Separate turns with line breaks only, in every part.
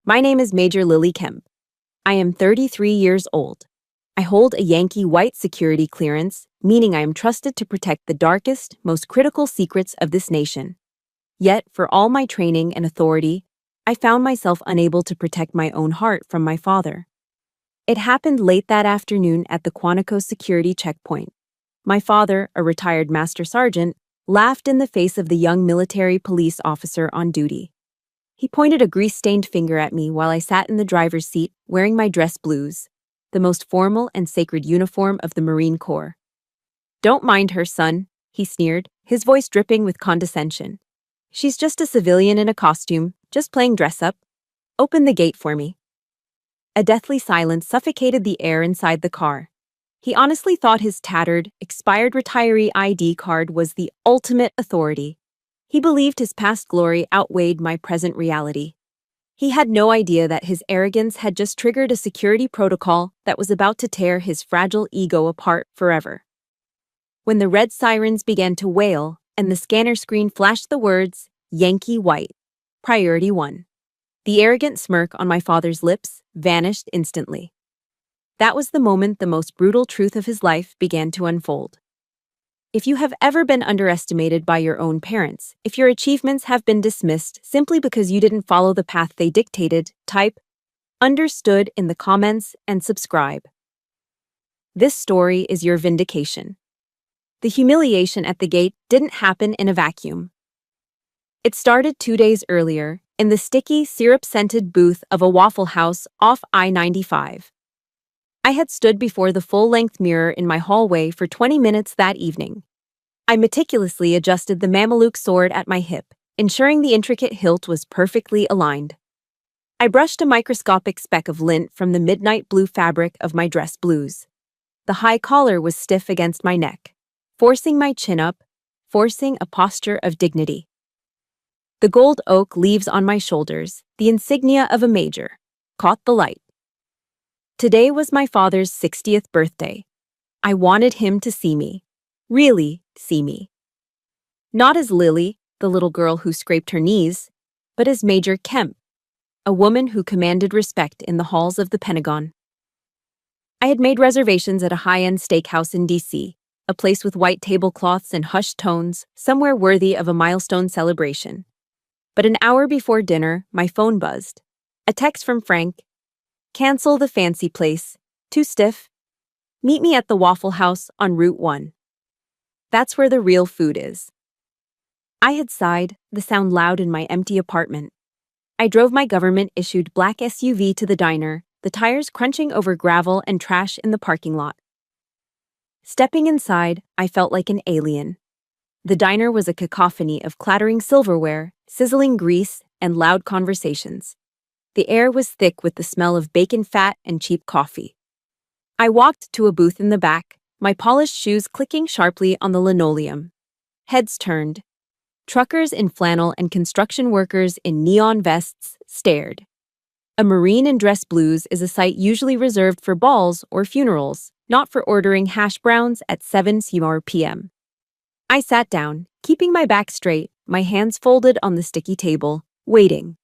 My name is Major Lillie Kemp. I am 33 years old. I hold a Yankee White security clearance, meaning I am trusted to protect the darkest, most critical secrets of this nation. Yet, for all my training and authority, I found myself unable to protect my own heart from my father. It happened late that afternoon at the Quantico security checkpoint. My father, a retired master sergeant, laughed in the face of the young military police officer on duty. He pointed a grease-stained finger at me while I sat in the driver's seat wearing my dress blues, the most formal and sacred uniform of the Marine Corps. "Don't mind her, son," he sneered, his voice dripping with condescension. "She's just a civilian in a costume, just playing dress-up. Open the gate for me." A deathly silence suffocated the air inside the car. He honestly thought his tattered, expired retiree ID card was the ultimate authority. He believed his past glory outweighed my present reality. He had no idea that his arrogance had just triggered a security protocol that was about to tear his fragile ego apart forever. When the red sirens began to wail and the scanner screen flashed the words, "Yankee White, Priority 1," the arrogant smirk on my father's lips vanished instantly. That was the moment the most brutal truth of his life began to unfold. If you have ever been underestimated by your own parents, if your achievements have been dismissed simply because you didn't follow the path they dictated, type "understood" in the comments and subscribe. This story is your vindication. The humiliation at the gate didn't happen in a vacuum. It started 2 days earlier, in the sticky, syrup-scented booth of a Waffle House off I-95. I had stood before the full-length mirror in my hallway for 20 minutes that evening. I meticulously adjusted the Mameluke sword at my hip, ensuring the intricate hilt was perfectly aligned. I brushed a microscopic speck of lint from the midnight blue fabric of my dress blues. The high collar was stiff against my neck, forcing my chin up, forcing a posture of dignity. The gold oak leaves on my shoulders, the insignia of a major, caught the light. Today was my father's 60th birthday. I wanted him to see me. Really see me. Not as Lillie, the little girl who scraped her knees, but as Major Kemp, a woman who commanded respect in the halls of the Pentagon. I had made reservations at a high-end steakhouse in D.C., a place with white tablecloths and hushed tones, somewhere worthy of a milestone celebration. But an hour before dinner, my phone buzzed. A text from Frank. "Cancel the fancy place. Too stiff. Meet me at the Waffle House on Route 1. That's where the real food is." I had sighed, the sound loud in my empty apartment. I drove my government-issued black SUV to the diner, the tires crunching over gravel and trash in the parking lot. Stepping inside, I felt like an alien. The diner was a cacophony of clattering silverware, sizzling grease, and loud conversations. The air was thick with the smell of bacon fat and cheap coffee. I walked to a booth in the back, my polished shoes clicking sharply on the linoleum. Heads turned. Truckers in flannel and construction workers in neon vests stared. A Marine in dress blues is a site usually reserved for balls or funerals, not for ordering hash browns at 7 p.m. I sat down, keeping my back straight, my hands folded on the sticky table, waiting.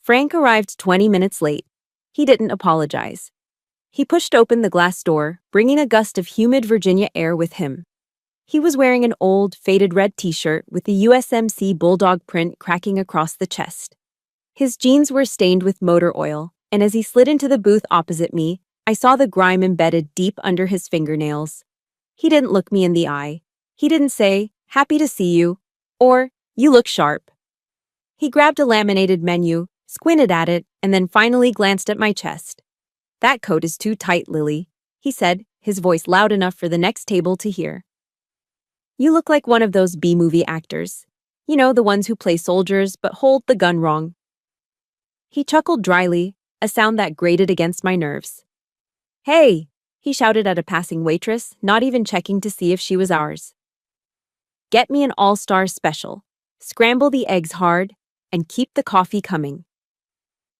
Frank arrived 20 minutes late. He didn't apologize. He pushed open the glass door, bringing a gust of humid Virginia air with him. He was wearing an old, faded red t-shirt with the USMC bulldog print cracking across the chest. His jeans were stained with motor oil, and as he slid into the booth opposite me, I saw the grime embedded deep under his fingernails. He didn't look me in the eye. He didn't say, "Happy to see you," or "You look sharp." He grabbed a laminated menu, squinted at it, and then finally glanced at my chest. "That coat is too tight, Lillie," he said, his voice loud enough for the next table to hear. "You look like one of those B-movie actors. You know, the ones who play soldiers but hold the gun wrong." He chuckled dryly, a sound that grated against my nerves. "Hey!" he shouted at a passing waitress, not even checking to see if she was ours. "Get me an all-star special. Scramble the eggs hard, and keep the coffee coming."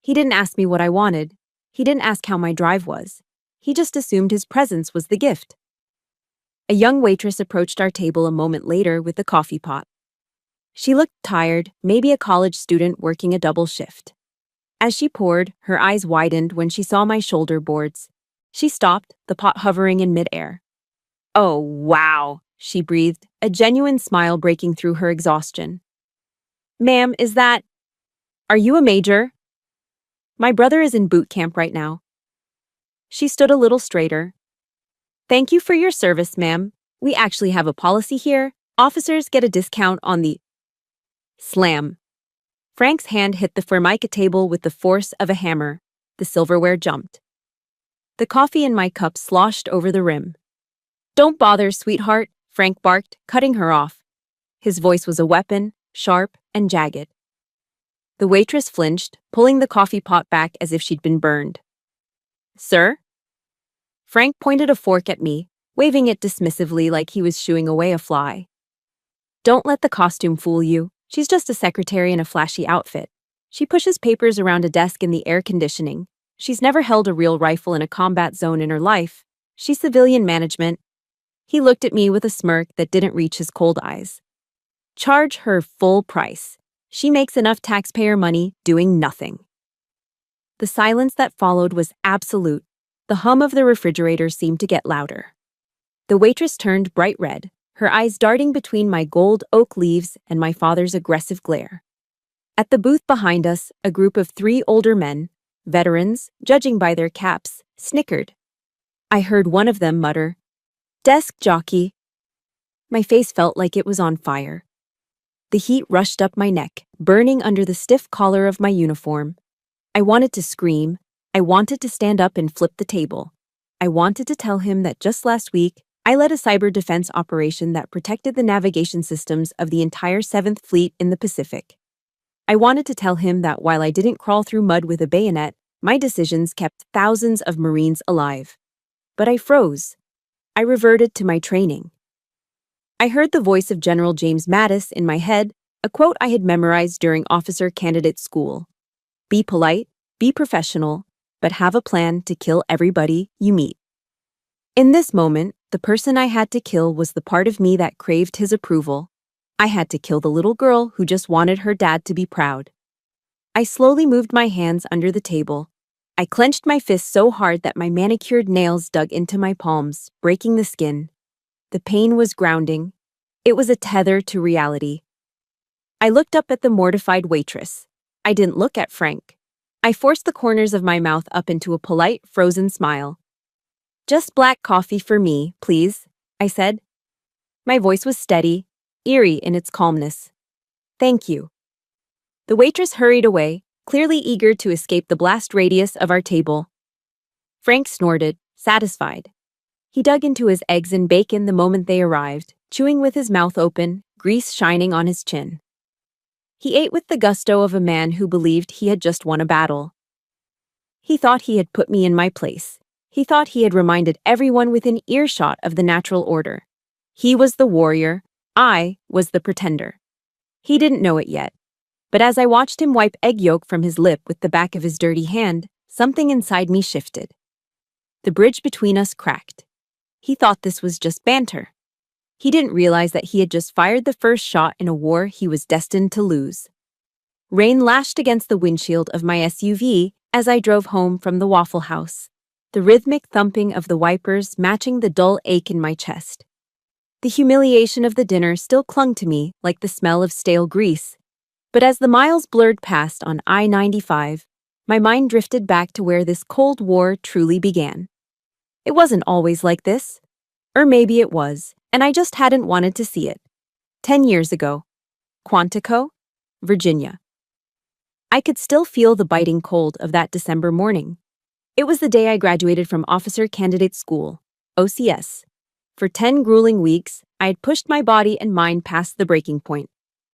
He didn't ask me what I wanted. He didn't ask how my drive was. He just assumed his presence was the gift. A young waitress approached our table a moment later with the coffee pot. She looked tired, maybe a college student working a double shift. As she poured, her eyes widened when she saw my shoulder boards. She stopped, the pot hovering in midair. "Oh, wow," she breathed, a genuine smile breaking through her exhaustion. "Ma'am, are you a major?" "My brother is in boot camp right now." She stood a little straighter. "Thank you for your service, ma'am. We actually have a policy here. Officers get a discount on the—" Slam. Frank's hand hit the formica table with the force of a hammer. The silverware jumped. The coffee in my cup sloshed over the rim. "Don't bother, sweetheart," Frank barked, cutting her off. His voice was a weapon, sharp and jagged. The waitress flinched, pulling the coffee pot back as if she'd been burned. "Sir?" Frank pointed a fork at me, waving it dismissively like he was shooing away a fly. "Don't let the costume fool you. She's just a secretary in a flashy outfit. She pushes papers around a desk in the air conditioning. She's never held a real rifle in a combat zone in her life. She's civilian management." He looked at me with a smirk that didn't reach his cold eyes. "Charge her full price. She makes enough taxpayer money doing nothing." The silence that followed was absolute. The hum of the refrigerator seemed to get louder. The waitress turned bright red, her eyes darting between my gold oak leaves and my father's aggressive glare. At the booth behind us, a group of 3 older men, veterans, judging by their caps, snickered. I heard one of them mutter, "Desk jockey." My face felt like it was on fire. The heat rushed up my neck, burning under the stiff collar of my uniform. I wanted to scream. I wanted to stand up and flip the table. I wanted to tell him that just last week, I led a cyber defense operation that protected the navigation systems of the entire 7th Fleet in the Pacific. I wanted to tell him that while I didn't crawl through mud with a bayonet, my decisions kept thousands of Marines alive. But I froze. I reverted to my training. I heard the voice of General James Mattis in my head, a quote I had memorized during officer candidate school. "Be polite, be professional, but have a plan to kill everybody you meet." In this moment, the person I had to kill was the part of me that craved his approval. I had to kill the little girl who just wanted her dad to be proud. I slowly moved my hands under the table. I clenched my fists so hard that my manicured nails dug into my palms, breaking the skin. The pain was grounding. It was a tether to reality. I looked up at the mortified waitress. I didn't look at Frank. I forced the corners of my mouth up into a polite, frozen smile. "Just black coffee for me, please," I said. My voice was steady, eerie in its calmness. "Thank you." The waitress hurried away, clearly eager to escape the blast radius of our table. Frank snorted, satisfied. He dug into his eggs and bacon the moment they arrived, chewing with his mouth open, grease shining on his chin. He ate with the gusto of a man who believed he had just won a battle. He thought he had put me in my place. He thought he had reminded everyone within earshot of the natural order. He was the warrior. I was the pretender. He didn't know it yet. But as I watched him wipe egg yolk from his lip with the back of his dirty hand, something inside me shifted. The bridge between us cracked. He thought this was just banter. He didn't realize that he had just fired the first shot in a war he was destined to lose. Rain lashed against the windshield of my SUV as I drove home from the Waffle House, the rhythmic thumping of the wipers matching the dull ache in my chest. The humiliation of the dinner still clung to me like the smell of stale grease. But as the miles blurred past on I-95, my mind drifted back to where this Cold War truly began. It wasn't always like this. Or maybe it was, and I just hadn't wanted to see it. 10 years ago. Quantico, Virginia. I could still feel the biting cold of that December morning. It was the day I graduated from Officer Candidate School, OCS. For 10 grueling weeks, I had pushed my body and mind past the breaking point.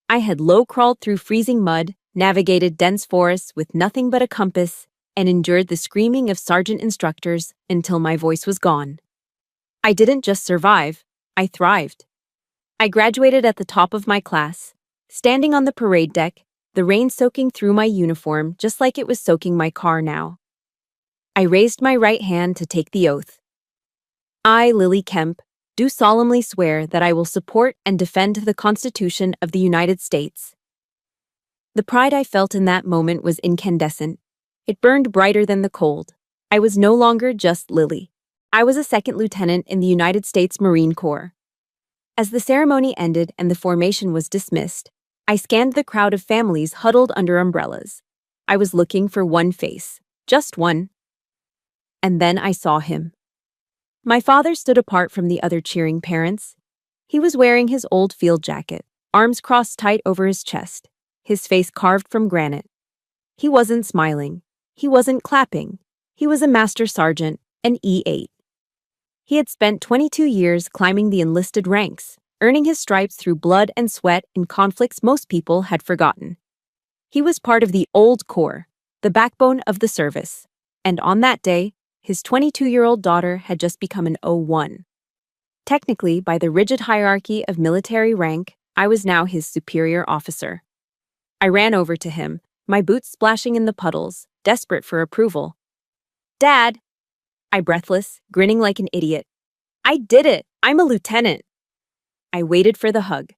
I had low-crawled through freezing mud, navigated dense forests with nothing but a compass, and endured the screaming of sergeant instructors until my voice was gone. I didn't just survive, I thrived. I graduated at the top of my class, standing on the parade deck, the rain soaking through my uniform just like it was soaking my car now. I raised my right hand to take the oath. I, Lillie Kemp, do solemnly swear that I will support and defend the Constitution of the United States. The pride I felt in that moment was incandescent. It burned brighter than the cold. I was no longer just Lillie. I was a second lieutenant in the United States Marine Corps. As the ceremony ended and the formation was dismissed, I scanned the crowd of families huddled under umbrellas. I was looking for one face, just one. And then I saw him. My father stood apart from the other cheering parents. He was wearing his old field jacket, arms crossed tight over his chest, his face carved from granite. He wasn't smiling. He wasn't clapping. He was a master sergeant, an E8. He had spent 22 years climbing the enlisted ranks, earning his stripes through blood and sweat in conflicts most people had forgotten. He was part of the old Corps, the backbone of the service, and on that day, his 22-year-old daughter had just become an O1. Technically, by the rigid hierarchy of military rank, I was now his superior officer. I ran over to him, my boots splashing in the puddles, desperate for approval. "Dad!" I breathless, grinning like an idiot. "I did it! I'm a lieutenant!" I waited for the hug.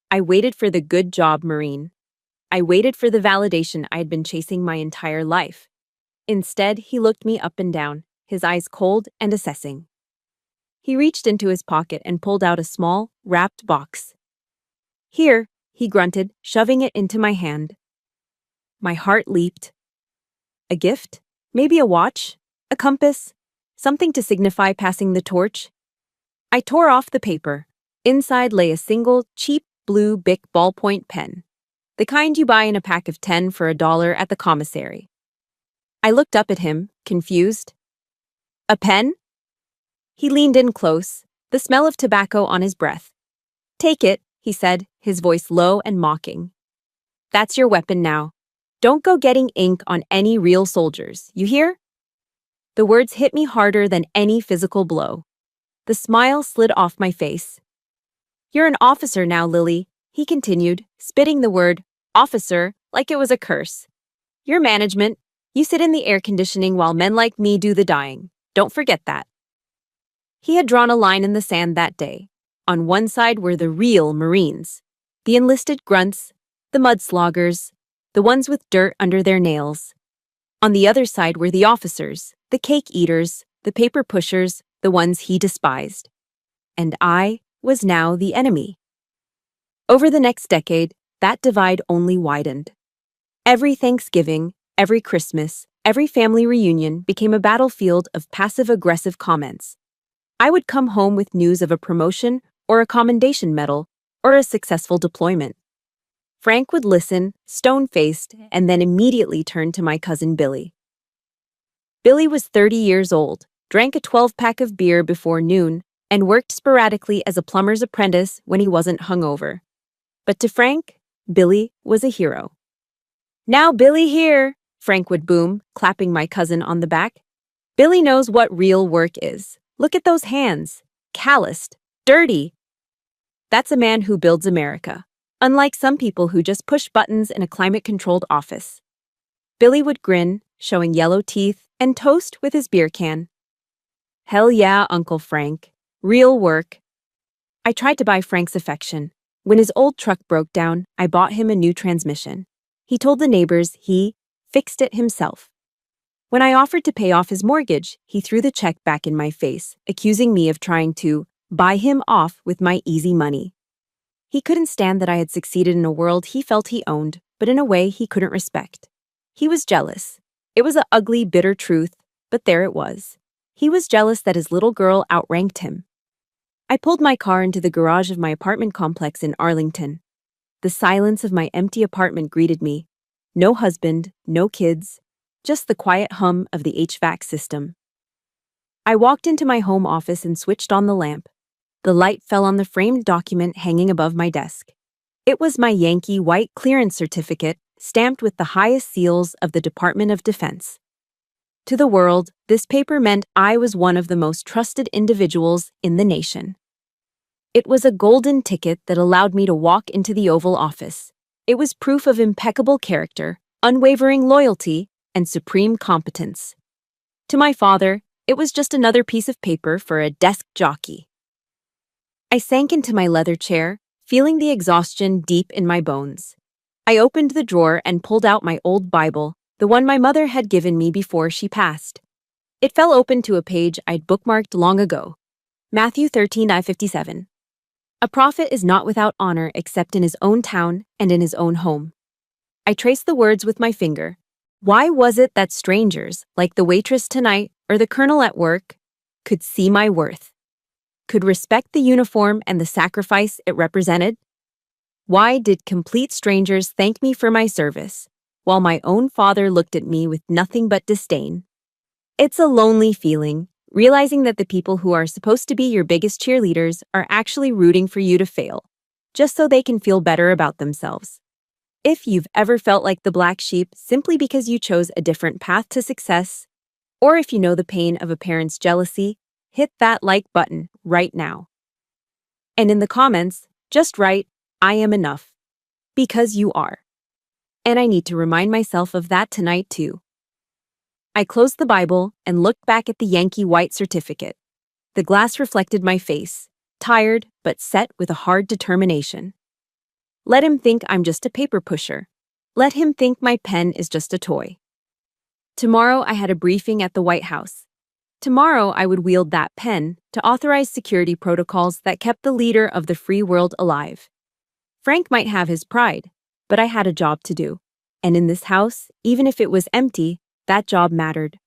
I waited for the "good job, Marine." I waited for the validation I had been chasing my entire life. Instead, he looked me up and down, his eyes cold and assessing. He reached into his pocket and pulled out a small, wrapped box. "Here," he grunted, shoving it into my hand. My heart leaped. A gift? Maybe a watch? A compass? Something to signify passing the torch? I tore off the paper. Inside lay a single, cheap, blue Bic ballpoint pen. The kind you buy in a pack of 10 for $1 at the commissary. I looked up at him, confused. "A pen?" He leaned in close, the smell of tobacco on his breath. "Take it," he said, his voice low and mocking. "That's your weapon now. Don't go getting ink on any real soldiers, you hear?" The words hit me harder than any physical blow. The smile slid off my face. "You're an officer now, Lillie," he continued, spitting the word officer like it was a curse. "You're management. You sit in the air conditioning while men like me do the dying. Don't forget that." He had drawn a line in the sand that day. On one side were the real Marines, the enlisted grunts, the mudsloggers, the ones with dirt under their nails. On the other side were the officers, the cake eaters, the paper pushers, the ones he despised. And I was now the enemy. Over the next decade, that divide only widened. Every Thanksgiving, every Christmas, every family reunion became a battlefield of passive-aggressive comments. I would come home with news of a promotion or a commendation medal or a successful deployment. Frank would listen, stone-faced, and then immediately turn to my cousin Billy. Billy was 30 years old, drank a 12-pack of beer before noon, and worked sporadically as a plumber's apprentice when he wasn't hungover. But to Frank, Billy was a hero. "Now Billy here," Frank would boom, clapping my cousin on the back. "Billy knows what real work is. Look at those hands. Calloused. Dirty. That's a man who builds America, unlike some people who just push buttons in a climate-controlled office." Billy would grin, showing yellow teeth, and toast with his beer can. "Hell yeah, Uncle Frank. Real work." I tried to buy Frank's affection. When his old truck broke down, I bought him a new transmission. He told the neighbors he fixed it himself. When I offered to pay off his mortgage, he threw the check back in my face, accusing me of trying to buy him off with my easy money. He couldn't stand that I had succeeded in a world he felt he owned, but in a way he couldn't respect. He was jealous. It was an ugly, bitter truth, but there it was. He was jealous that his little girl outranked him. I pulled my car into the garage of my apartment complex in Arlington. The silence of my empty apartment greeted me. No husband, no kids, just the quiet hum of the HVAC system. I walked into my home office and switched on the lamp. The light fell on the framed document hanging above my desk. It was my Yankee White clearance certificate, stamped with the highest seals of the Department of Defense. To the world, this paper meant I was one of the most trusted individuals in the nation. It was a golden ticket that allowed me to walk into the Oval Office. It was proof of impeccable character, unwavering loyalty, and supreme competence. To my father, it was just another piece of paper for a desk jockey. I sank into my leather chair, feeling the exhaustion deep in my bones. I opened the drawer and pulled out my old Bible, the one my mother had given me before she passed. It fell open to a page I'd bookmarked long ago. Matthew 13:57. A prophet is not without honor except in his own town and in his own home. I traced the words with my finger. Why was it that strangers, like the waitress tonight or the colonel at work, could see my worth? Could respect the uniform and the sacrifice it represented? Why did complete strangers thank me for my service, while my own father looked at me with nothing but disdain? It's a lonely feeling, realizing that the people who are supposed to be your biggest cheerleaders are actually rooting for you to fail, just so they can feel better about themselves. If you've ever felt like the black sheep simply because you chose a different path to success, or if you know the pain of a parent's jealousy, hit that like button right now. And in the comments, just write, I am enough. Because you are. And I need to remind myself of that tonight too. I closed the Bible and looked back at the Yankee White certificate. The glass reflected my face, tired but set with a hard determination. Let him think I'm just a paper pusher. Let him think my pen is just a toy. Tomorrow I had a briefing at the White House. Tomorrow I would wield that pen to authorize security protocols that kept the leader of the free world alive. Frank might have his pride, but I had a job to do. And in this house, even if it was empty, that job mattered.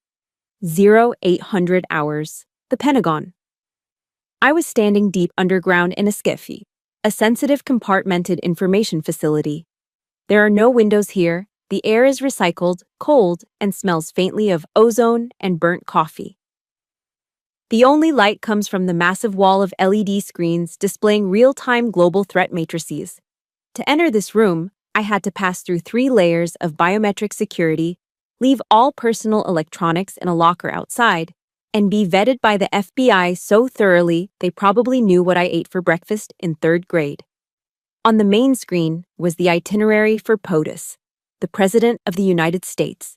0800 hours. The Pentagon. I was standing deep underground in a SCIF, a sensitive compartmented information facility. There are no windows here, the air is recycled, cold, and smells faintly of ozone and burnt coffee. The only light comes from the massive wall of LED screens displaying real-time global threat matrices. To enter this room, I had to pass through 3 layers of biometric security, leave all personal electronics in a locker outside, and be vetted by the FBI so thoroughly they probably knew what I ate for breakfast in 3rd grade. On the main screen was the itinerary for POTUS, the President of the United States.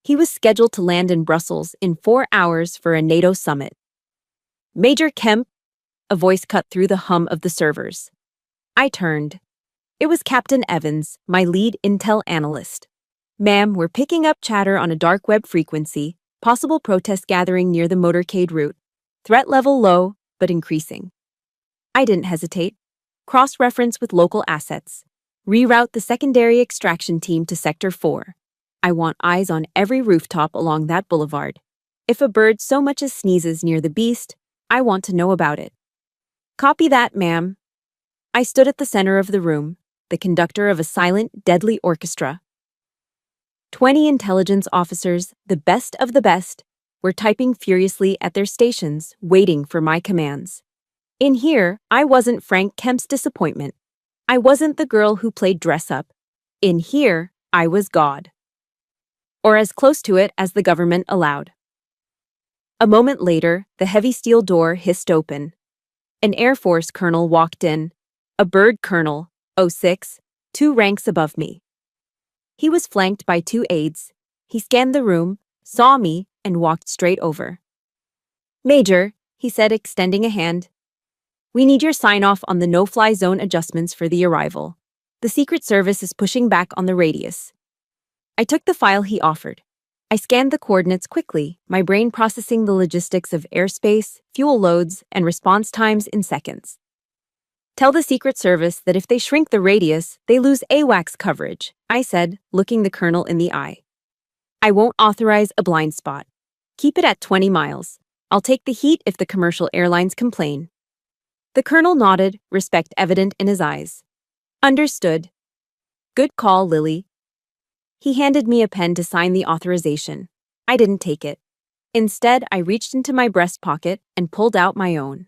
He was scheduled to land in Brussels in 4 hours for a NATO summit. Major Kemp, a voice cut through the hum of the servers. I turned. It was Captain Evans, my lead intel analyst. Ma'am, we're picking up chatter on a dark web frequency, possible protest gathering near the motorcade route. Threat level low, but increasing. I didn't hesitate. Cross-reference with local assets. Reroute the secondary extraction team to Sector 4. I want eyes on every rooftop along that boulevard. If a bird so much as sneezes near the beast, I want to know about it. Copy that, ma'am. I stood at the center of the room, the conductor of a silent, deadly orchestra. 20 intelligence officers, the best of the best, were typing furiously at their stations, waiting for my commands. In here, I wasn't Frank Kemp's disappointment. I wasn't the girl who played dress-up. In here, I was God. Or as close to it as the government allowed. A moment later, the heavy steel door hissed open. An Air Force colonel walked in, a bird colonel, 06, 2 ranks above me. He was flanked by 2 aides. He scanned the room, saw me, and walked straight over. Major, he said, extending a hand. We need your sign-off on the no-fly zone adjustments for the arrival. The Secret Service is pushing back on the radius. I took the file he offered. I scanned the coordinates quickly, my brain processing the logistics of airspace, fuel loads, and response times in seconds. Tell the Secret Service that if they shrink the radius, they lose AWACS coverage, I said, looking the colonel in the eye. I won't authorize a blind spot. Keep it at 20 miles. I'll take the heat if the commercial airlines complain. The colonel nodded, respect evident in his eyes. Understood. Good call, Lillie. He handed me a pen to sign the authorization. I didn't take it. Instead, I reached into my breast pocket and pulled out my own.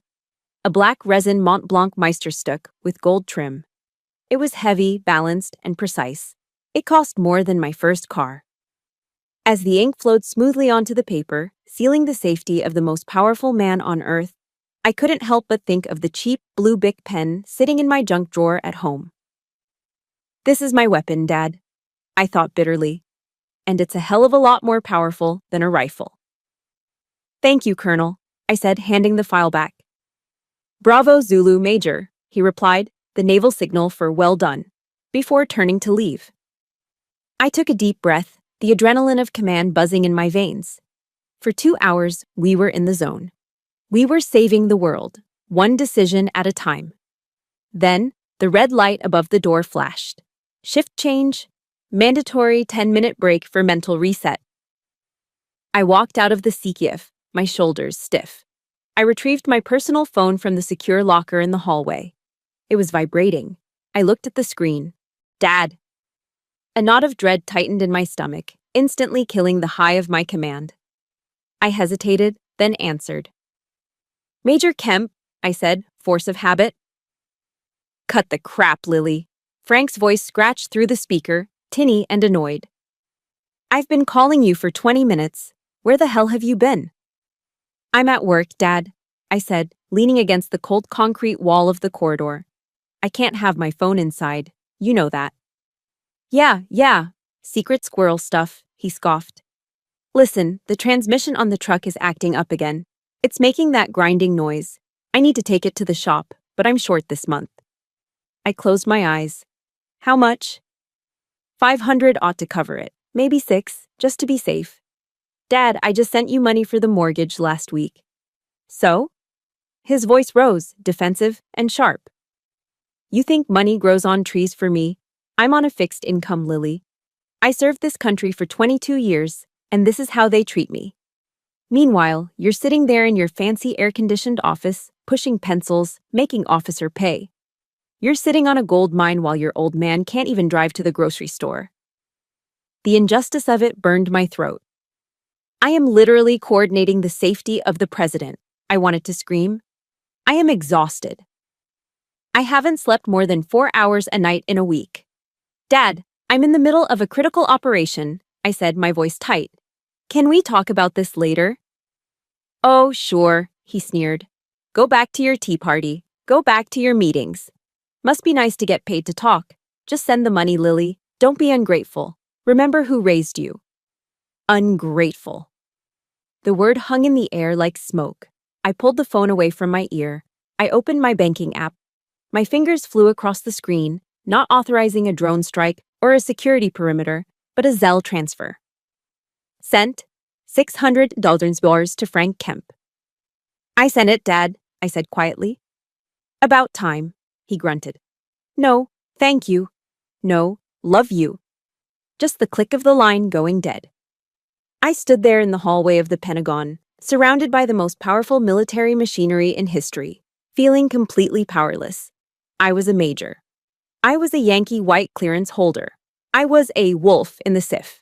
A black resin Mont Blanc Meisterstück with gold trim. It was heavy, balanced, and precise. It cost more than my first car. As the ink flowed smoothly onto the paper, sealing the safety of the most powerful man on earth, I couldn't help but think of the cheap blue Bic pen sitting in my junk drawer at home. This is my weapon, Dad, I thought bitterly, and it's a hell of a lot more powerful than a rifle. Thank you, Colonel, I said, handing the file back. Bravo, Zulu, Major, he replied, the naval signal for well done, before turning to leave. I took a deep breath, the adrenaline of command buzzing in my veins. For 2 hours, we were in the zone. We were saving the world, one decision at a time. Then, the red light above the door flashed. Shift change, mandatory 10-minute break for mental reset. I walked out of the CKIF, my shoulders stiff. I retrieved my personal phone from the secure locker in the hallway. It was vibrating. I looked at the screen. Dad. A knot of dread tightened in my stomach, instantly killing the high of my command. I hesitated, then answered. Major Kemp, I said, force of habit. Cut the crap, Lillie. Frank's voice scratched through the speaker, tinny and annoyed. I've been calling you for 20 minutes. Where the hell have you been? I'm at work, Dad, I said, leaning against the cold concrete wall of the corridor. I can't have my phone inside. You know that. Yeah, secret squirrel stuff, he scoffed. Listen, the transmission on the truck is acting up again. It's making that grinding noise. I need to take it to the shop, but I'm short this month. I closed my eyes. How much? 500 ought to cover it. Maybe 6, just to be safe. Dad, I just sent you money for the mortgage last week. So? His voice rose, defensive and sharp. You think money grows on trees for me? I'm on a fixed income, Lillie. I served this country for 22 years, and this is how they treat me. Meanwhile, you're sitting there in your fancy air-conditioned office, pushing pencils, making officer pay. You're sitting on a gold mine while your old man can't even drive to the grocery store. The injustice of it burned my throat. I am literally coordinating the safety of the president, I wanted to scream. I am exhausted. I haven't slept more than 4 hours a night in a week. Dad, I'm in the middle of a critical operation, I said, my voice tight. Can we talk about this later? Oh, sure, he sneered. Go back to your tea party. Go back to your meetings. Must be nice to get paid to talk. Just send the money, Lillie. Don't be ungrateful. Remember who raised you. Ungrateful. The word hung in the air like smoke. I pulled the phone away from my ear. I opened my banking app. My fingers flew across the screen, not authorizing a drone strike or a security perimeter, but a Zelle transfer. Sent $600 to Frank Kemp. I sent it, Dad, I said quietly. About time, he grunted. No, thank you. No, love you. Just the click of the line going dead. I stood there in the hallway of the Pentagon, surrounded by the most powerful military machinery in history, feeling completely powerless. I was a major. I was a Yankee White clearance holder. I was a wolf in the SIF.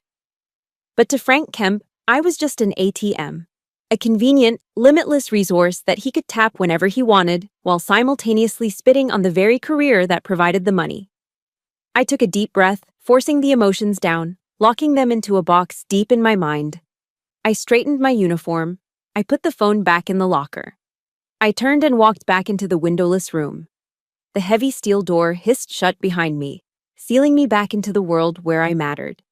But to Frank Kemp, I was just an ATM, a convenient, limitless resource that he could tap whenever he wanted, while simultaneously spitting on the very career that provided the money. I took a deep breath, forcing the emotions down, locking them into a box deep in my mind. I straightened my uniform. I put the phone back in the locker. I turned and walked back into the windowless room. The heavy steel door hissed shut behind me, sealing me back into the world where I mattered.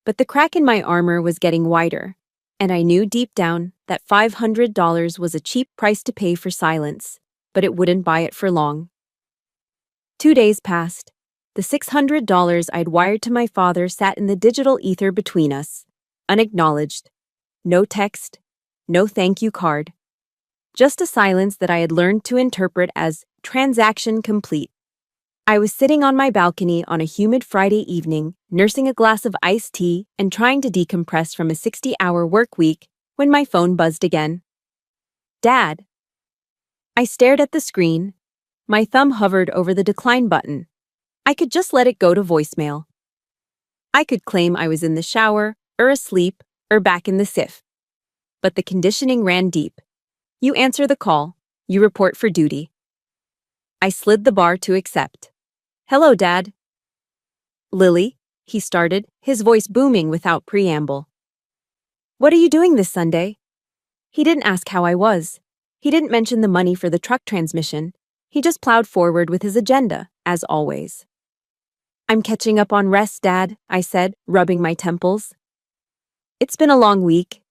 But the crack in my armor was getting wider, and I knew deep down that $500 was a cheap price to pay for silence, but it wouldn't buy it for long. 2 days passed. The $600 I'd wired to my father sat in the digital ether between us, unacknowledged. No text, no thank you card. Just a silence that I had learned to interpret as transaction complete. I was sitting on my balcony on a humid Friday evening, nursing a glass of iced tea and trying to decompress from a 60-hour work week when my phone buzzed again. Dad. I stared at the screen. My thumb hovered over the decline button. I could just let it go to voicemail. I could claim I was in the shower, or asleep, or back in the SIF. But the conditioning ran deep. You answer the call. You report for duty. I slid the bar to accept. Hello, Dad. Lillie, he started, his voice booming without preamble. What are you doing this Sunday? He didn't ask how I was. He didn't mention the money for the truck transmission. He just plowed forward with his agenda, as always. I'm catching up on rest, Dad, I said, rubbing my temples. It's been a long week.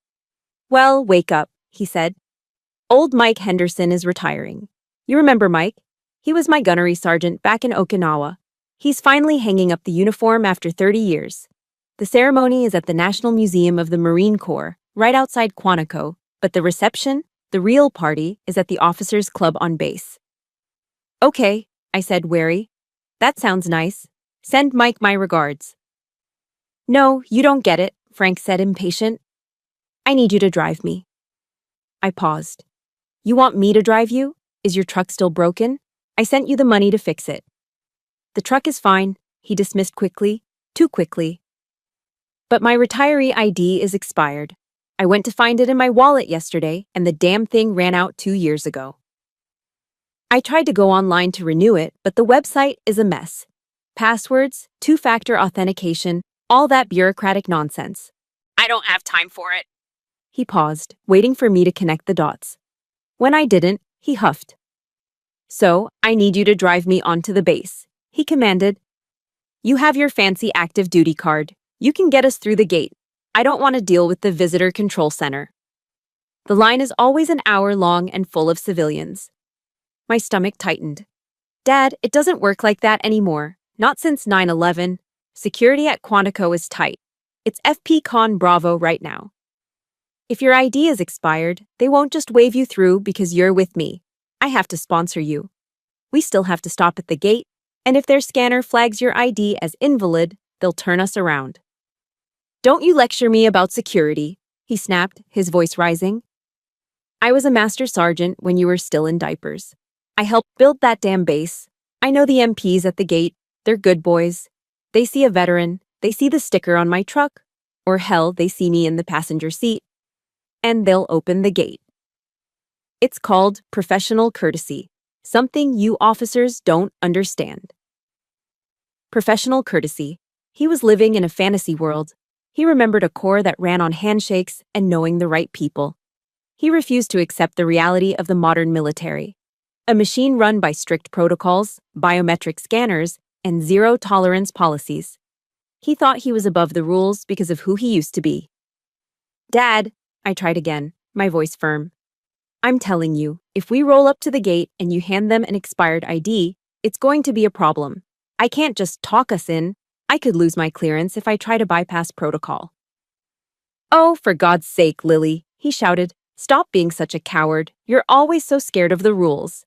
Well, wake up, he said. Old Mike Henderson is retiring. You remember Mike? He was my gunnery sergeant back in Okinawa. He's finally hanging up the uniform after 30 years. The The ceremony is at the National Museum of the Marine Corps, right outside Quantico, but the reception, the real party, is at the officers' club on base. Okay, I said, wary. That sounds nice. Send Mike my regards. No, you don't get it, Frank said, impatient. I need you to drive me. I paused. You want me to drive you? Is your truck still broken? I sent you the money to fix it. The truck is fine, he dismissed quickly, too quickly. But my retiree ID is expired. I went to find it in my wallet yesterday, and the damn thing ran out 2 years ago. I tried to go online to renew it, but the website is a mess. Passwords, two-factor authentication, all that bureaucratic nonsense. I don't have time for it. He paused, waiting for me to connect the dots. When I didn't, he huffed. So, I need you to drive me onto the base, he commanded. You have your fancy active duty card. You can get us through the gate. I don't want to deal with the visitor control center. The line is always an hour long and full of civilians. My stomach tightened. Dad, it doesn't work like that anymore. Not since 9/11. Security at Quantico is tight. It's FP Con Bravo right now. If your ID is expired, they won't just wave you through because you're with me. I have to sponsor you. We still have to stop at the gate, and if their scanner flags your ID as invalid, they'll turn us around. Don't you lecture me about security, he snapped, his voice rising. I was a master sergeant when you were still in diapers. I helped build that damn base. I know the MPs at the gate. They're good boys. They see a veteran, they see the sticker on my truck, or hell, they see me in the passenger seat, and they'll open the gate. It's called professional courtesy, something you officers don't understand. Professional courtesy. He was living in a fantasy world. He remembered a corps that ran on handshakes and knowing the right people. He refused to accept the reality of the modern military. A machine run by strict protocols, biometric scanners, and zero-tolerance policies. He thought he was above the rules because of who he used to be. Dad, I tried again, my voice firm. I'm telling you, if we roll up to the gate and you hand them an expired ID, it's going to be a problem. I can't just talk us in. I could lose my clearance if I try to bypass protocol. Oh, for God's sake, Lillie, he shouted. Stop being such a coward. You're always so scared of the rules.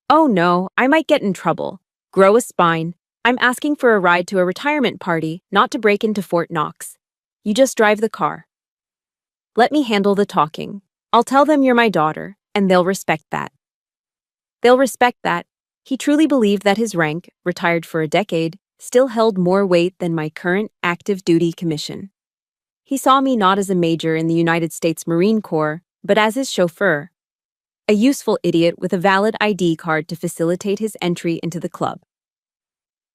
Oh no, I might get in trouble. Grow a spine. I'm asking for a ride to a retirement party, not to break into Fort Knox. You just drive the car. Let me handle the talking. I'll tell them you're my daughter, and they'll respect that. They'll respect that. He truly believed that his rank, retired for a decade, still held more weight than my current active duty commission. He saw me not as a major in the United States Marine Corps, but as his chauffeur. A useful idiot with a valid ID card to facilitate his entry into the club.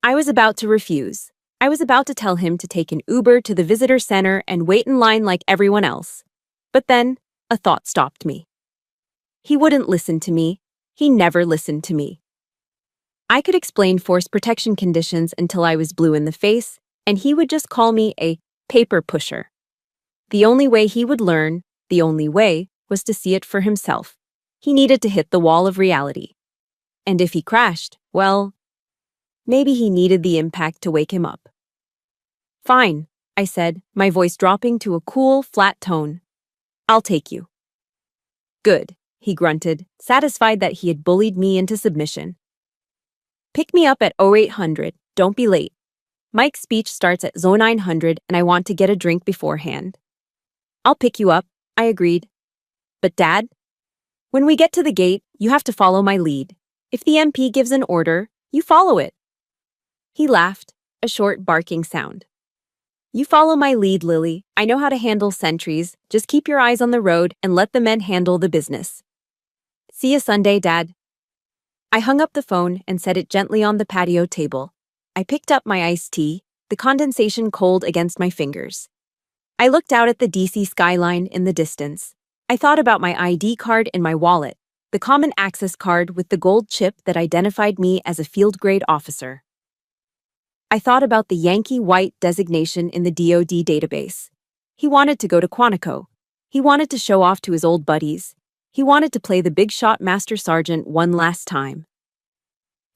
I was about to refuse. I was about to tell him to take an Uber to the visitor center and wait in line like everyone else. But then, a thought stopped me. He wouldn't listen to me. He never listened to me. I could explain force protection conditions until I was blue in the face, and he would just call me a paper pusher. The only way he would learn, the only way, was to see it for himself. He needed to hit the wall of reality. And if he crashed, well, maybe he needed the impact to wake him up. Fine, I said, my voice dropping to a cool, flat tone. I'll take you. Good, he grunted, satisfied that he had bullied me into submission. Pick me up at 0800, don't be late. Mike's speech starts at 0900 and I want to get a drink beforehand. I'll pick you up, I agreed. But Dad, when we get to the gate, you have to follow my lead. If the MP gives an order, you follow it. He laughed, a short barking sound. You follow my lead, Lillie. I know how to handle sentries. Just keep your eyes on the road and let the men handle the business. See you Sunday, Dad. I hung up the phone and set it gently on the patio table. I picked up my iced tea, the condensation cold against my fingers. I looked out at the DC skyline in the distance. I thought about my ID card in my wallet, the common access card with the gold chip that identified me as a field-grade officer. I thought about the Yankee White designation in the DoD database. He wanted to go to Quantico. He wanted to show off to his old buddies. He wanted to play the big-shot master sergeant one last time.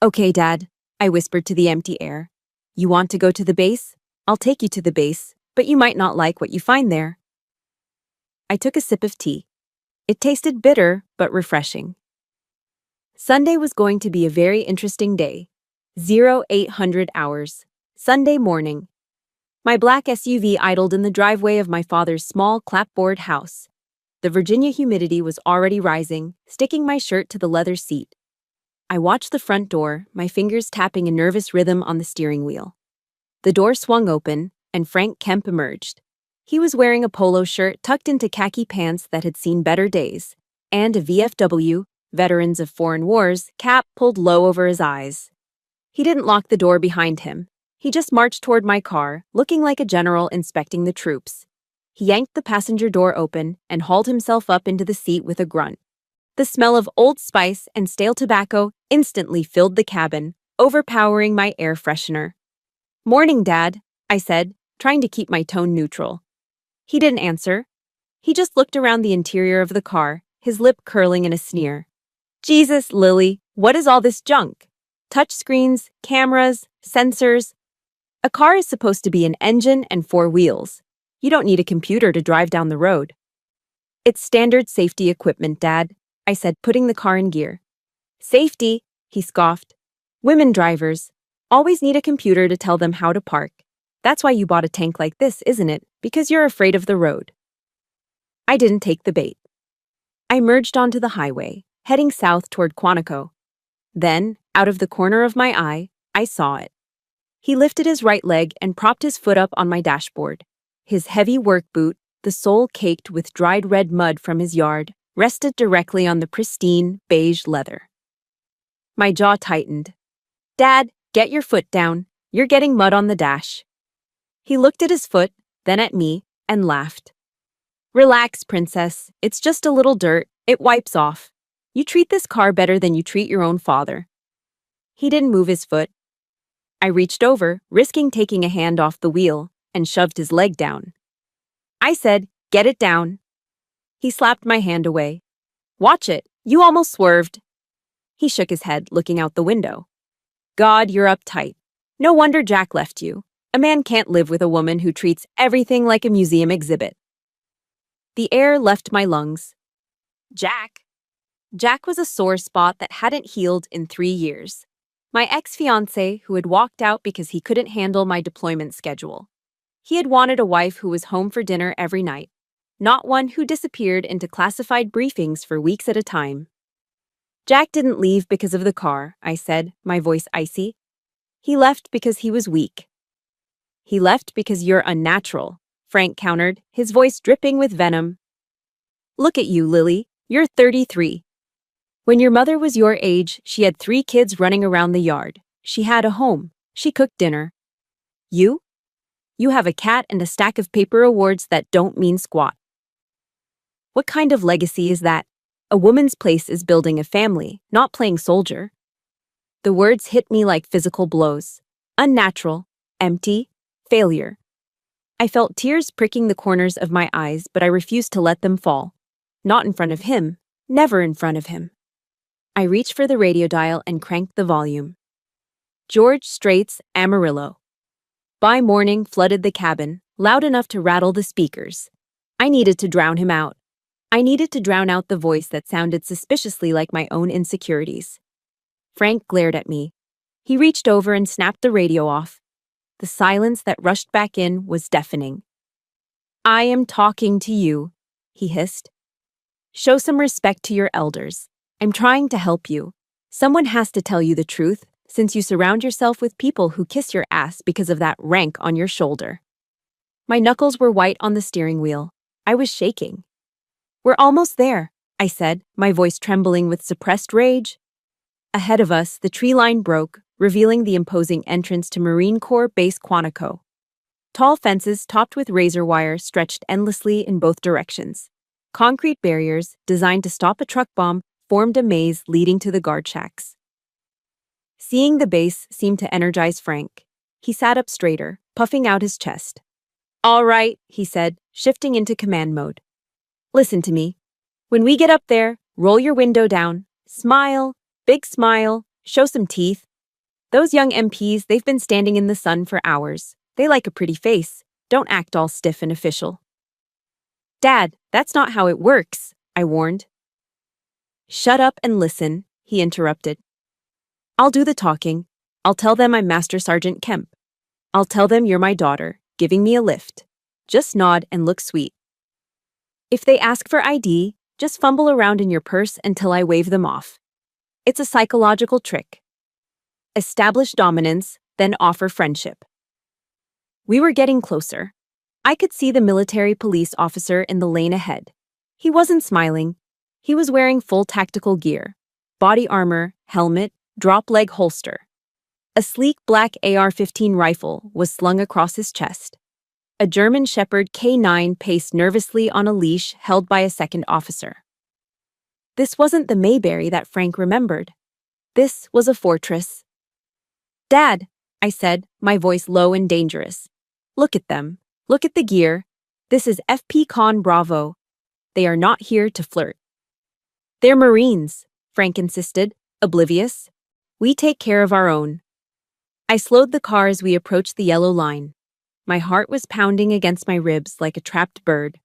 Okay, Dad, I whispered to the empty air. You want to go to the base? I'll take you to the base. but you might not like what you find there. I took a sip of tea. It tasted bitter, but refreshing. Sunday was going to be a very interesting day. 0800 hours. Sunday morning. My black SUV idled in the driveway of my father's small clapboard house. The Virginia humidity was already rising, sticking my shirt to the leather seat. I watched the front door, my fingers tapping a nervous rhythm on the steering wheel. The door swung open, and Frank Kemp emerged. He was wearing a polo shirt tucked into khaki pants that had seen better days, and a VFW, Veterans of Foreign Wars, cap pulled low over his eyes. He didn't lock the door behind him. He just marched toward my car, looking like a general inspecting the troops. He yanked the passenger door open and hauled himself up into the seat with a grunt. The smell of Old Spice and stale tobacco instantly filled the cabin, overpowering my air freshener. "Morning, Dad," I said, trying to keep my tone neutral. He didn't answer. He just looked around the interior of the car, his lip curling in a sneer. "Jesus, Lillie, what is all this junk? Touchscreens, cameras, sensors. A car is supposed to be an engine and four wheels. You don't need a computer to drive down the road." "It's standard safety equipment, Dad," I said, putting the car in gear. "Safety," he scoffed. "Women drivers always need a computer to tell them how to park. That's why you bought a tank like this, isn't it? Because you're afraid of the road." I didn't take the bait. I merged onto the highway, heading south toward Quantico. Then, out of the corner of my eye, I saw it. He lifted his right leg and propped his foot up on my dashboard. His heavy work boot, the sole caked with dried red mud from his yard, rested directly on the pristine, beige leather. My jaw tightened. "Dad, get your foot down. You're getting mud on the dash." He looked at his foot, then at me, and laughed. "Relax, princess. It's just a little dirt. It wipes off. You treat this car better than you treat your own father." He didn't move his foot. I reached over, risking taking a hand off the wheel, and shoved his leg down. I said, "Get it down." He slapped my hand away. "Watch it. You almost swerved." He shook his head, looking out the window. "God, you're uptight. No wonder Jack left you. A man can't live with a woman who treats everything like a museum exhibit." The air left my lungs. Jack. Jack was a sore spot that hadn't healed in 3 years. My ex-fiancé who had walked out because he couldn't handle my deployment schedule. He had wanted a wife who was home for dinner every night, not one who disappeared into classified briefings for weeks at a time. "Jack didn't leave because of the car," I said, my voice icy. "He left because he was weak." "He left because you're unnatural," Frank countered, his voice dripping with venom. "Look at you, Lillie. You're 33. When your mother was your age, she had 3 kids running around the yard. She had a home. She cooked dinner. You? You have a cat and a stack of paper awards that don't mean squat. What kind of legacy is that? A woman's place is building a family, not playing soldier." The words hit me like physical blows. Unnatural, empty, failure. I felt tears pricking the corners of my eyes, but I refused to let them fall. Not in front of him, never in front of him. I reached for the radio dial and cranked the volume. George Strait's Amarillo. By morning flooded the cabin, loud enough to rattle the speakers. I needed to drown him out. I needed to drown out the voice that sounded suspiciously like my own insecurities. Frank glared at me. He reached over and snapped the radio off. The silence that rushed back in was deafening. "I am talking to you," he hissed. "Show some respect to your elders. I'm trying to help you. Someone has to tell you the truth, since you surround yourself with people who kiss your ass because of that rank on your shoulder." My knuckles were white on the steering wheel. I was shaking. "We're almost there," I said, my voice trembling with suppressed rage. Ahead of us, the tree line broke, revealing the imposing entrance to Marine Corps Base Quantico. Tall fences topped with razor wire stretched endlessly in both directions. Concrete barriers, designed to stop a truck bomb, formed a maze leading to the guard shacks. Seeing the base seemed to energize Frank. He sat up straighter, puffing out his chest. "All right," he said, shifting into command mode. "Listen to me. When we get up there, roll your window down, smile, big smile, show some teeth. Those young MPs, they've been standing in the sun for hours. They like a pretty face, Don't act all stiff and official. Dad, that's not how it works, I warned. Shut up and listen, he interrupted. I'll do the talking. I'll tell them I'm Master Sergeant Kemp. I'll tell them you're my daughter, giving me a lift. Just nod and look sweet. If they ask for ID, just fumble around in your purse until I wave them off. It's a psychological trick. Establish dominance, then offer friendship. We were getting closer. I could see the military police officer in the lane ahead. He wasn't smiling. He was wearing full tactical gear, body armor, helmet, drop-leg holster. A sleek black AR-15 rifle was slung across his chest. A German Shepherd K9 paced nervously on a leash held by a second officer. This wasn't the Mayberry that Frank remembered. This was a fortress. Dad, I said, my voice low and dangerous. Look at them. Look at the gear. This is FP Con Bravo. They are not here to flirt. They're Marines, Frank insisted, oblivious. We take care of our own. I slowed the car as we approached the yellow line. My heart was pounding against my ribs like a trapped bird.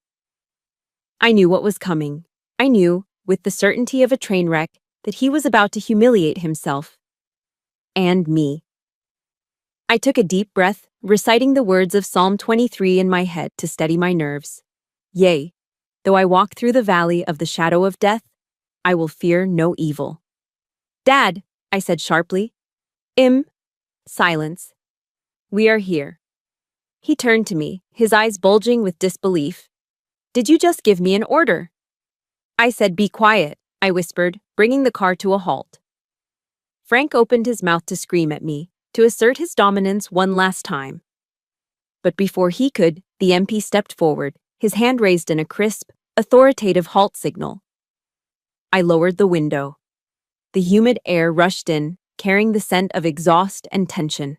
I knew what was coming. I knew, with the certainty of a train wreck, that he was about to humiliate himself. And me. I took a deep breath, reciting the words of Psalm 23 in my head to steady my nerves. Yea, though I walk through the valley of the shadow of death, I will fear no evil. Dad, I said sharply. Silence. We are here. He turned to me, his eyes bulging with disbelief. Did you just give me an order? I said, be quiet, I whispered, bringing the car to a halt. Frank opened his mouth to scream at me, to assert his dominance one last time. But before he could, the MP stepped forward, his hand raised in a crisp, authoritative halt signal. I lowered the window. The humid air rushed in, carrying the scent of exhaust and tension.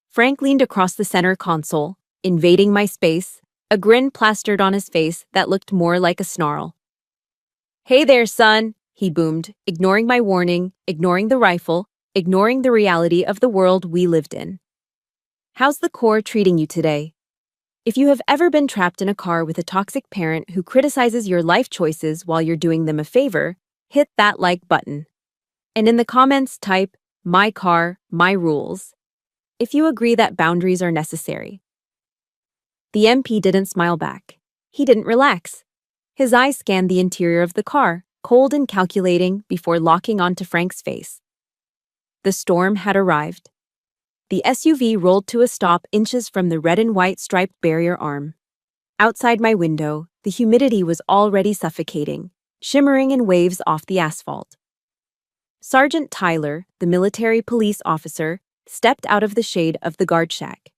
Frank leaned across the center console, invading my space, a grin plastered on his face that looked more like a snarl. Hey there, son, he boomed, ignoring my warning, ignoring the rifle, ignoring the reality of the world we lived in. How's the Corps treating you today? If you have ever been trapped in a car with a toxic parent who criticizes your life choices while you're doing them a favor, hit that like button. And in the comments type, my car, my rules, if you agree that boundaries are necessary. The MP didn't smile back. He didn't relax. His eyes scanned the interior of the car, cold and calculating before locking onto Frank's face. The storm had arrived. The SUV rolled to a stop inches from the red and white striped barrier arm. Outside my window, the humidity was already suffocating, shimmering in waves off the asphalt. Sergeant Tyler, the military police officer, stepped out of the shade of the guard shack.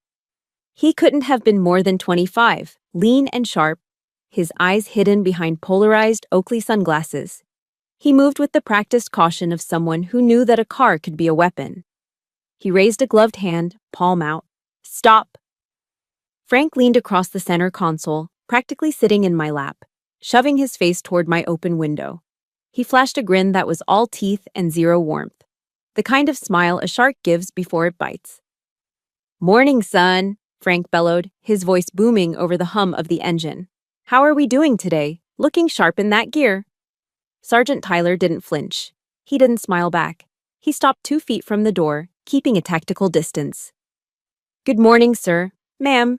He couldn't have been more than 25, lean and sharp, his eyes hidden behind polarized Oakley sunglasses. He moved with the practiced caution of someone who knew that a car could be a weapon. He raised a gloved hand, palm out. Stop! Frank leaned across the center console, practically sitting in my lap, shoving his face toward my open window. He flashed a grin that was all teeth and zero warmth, the kind of smile a shark gives before it bites. Morning, son, Frank bellowed, his voice booming over the hum of the engine. How are we doing today? Looking sharp in that gear. Sergeant Tyler didn't flinch. He didn't smile back. He stopped 2 feet from the door, keeping a tactical distance. Good morning, sir. Ma'am.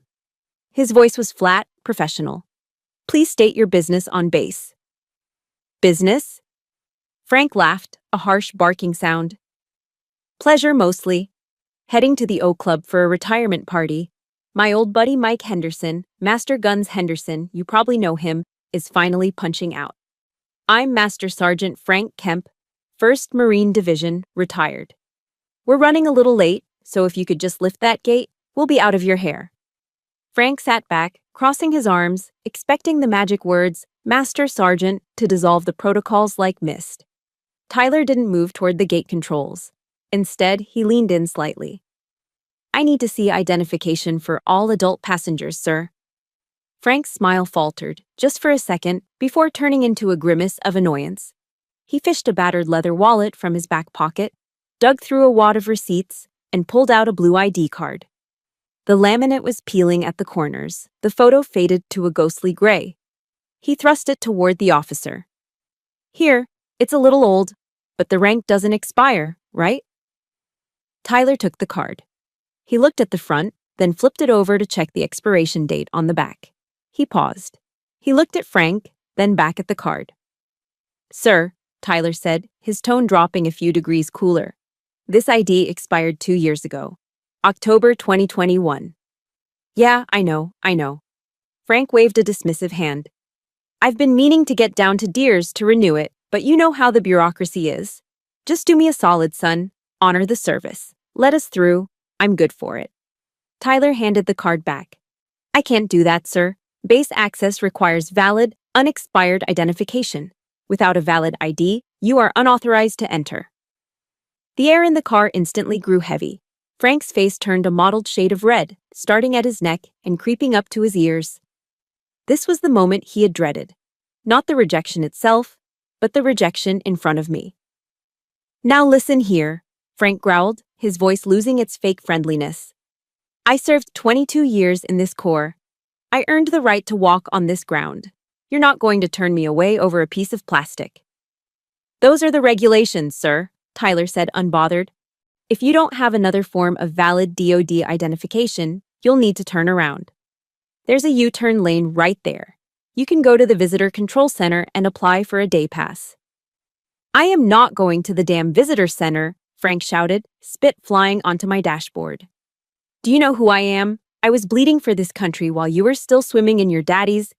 His voice was flat, professional. Please state your business on base. Business? Frank laughed, a harsh barking sound. Pleasure mostly. Heading to the O Club for a retirement party. My old buddy Mike Henderson, Master Guns Henderson, you probably know him, is finally punching out. I'm Master Sergeant Frank Kemp, 1st Marine Division, retired. We're running a little late, so if you could just lift that gate, we'll be out of your hair. Frank sat back, crossing his arms, expecting the magic words, Master Sergeant, to dissolve the protocols like mist. Tyler didn't move toward the gate controls. Instead, he leaned in slightly. I need to see identification for all adult passengers, sir. Frank's smile faltered, just for a second, before turning into a grimace of annoyance. He fished a battered leather wallet from his back pocket, dug through a wad of receipts, and pulled out a blue ID card. The laminate was peeling at the corners. The photo faded to a ghostly gray. He thrust it toward the officer. Here, it's a little old, but the rank doesn't expire, right? Tyler took the card. He looked at the front, then flipped it over to check the expiration date on the back. He paused. He looked at Frank, then back at the card. Sir, Tyler said, his tone dropping a few degrees cooler. This ID expired 2 years ago. October 2021. Yeah, I know. Frank waved a dismissive hand. I've been meaning to get down to Deers to renew it, but you know how the bureaucracy is. Just do me a solid, son. Honor the service. Let us through. I'm good for it. Tyler handed the card back. I can't do that, sir. Base access requires valid, unexpired identification. Without a valid ID, you are unauthorized to enter. The air in the car instantly grew heavy. Frank's face turned a mottled shade of red, starting at his neck and creeping up to his ears. This was the moment he had dreaded. Not the rejection itself, but the rejection in front of me. Now listen here, Frank growled, his voice losing its fake friendliness. I served 22 years in this corps. I earned the right to walk on this ground. You're not going to turn me away over a piece of plastic. Those are the regulations, sir, Tyler said unbothered. If you don't have another form of valid DoD identification, you'll need to turn around. There's a U-turn lane right there. You can go to the Visitor Control Center and apply for a day pass. I am not going to the damn Visitor Center, Frank shouted, spit flying onto my dashboard. Do you know who I am? I was bleeding for this country while you were still swimming in your daddy's.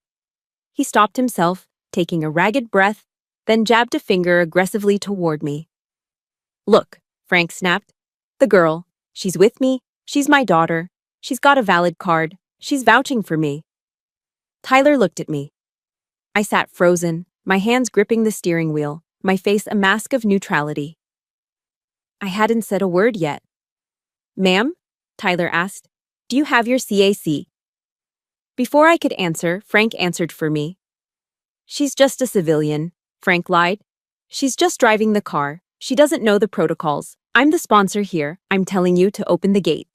He stopped himself, taking a ragged breath, then jabbed a finger aggressively toward me. Look, Frank snapped. The girl. She's with me. She's my daughter. She's got a valid card. She's vouching for me. Tyler looked at me. I sat frozen, my hands gripping the steering wheel, my face a mask of neutrality. I hadn't said a word yet. Ma'am? Tyler asked. Do you have your CAC? Before I could answer, Frank answered for me. She's just a civilian, Frank lied. She's just driving the car. She doesn't know the protocols. I'm the sponsor here. I'm telling you to open the gate.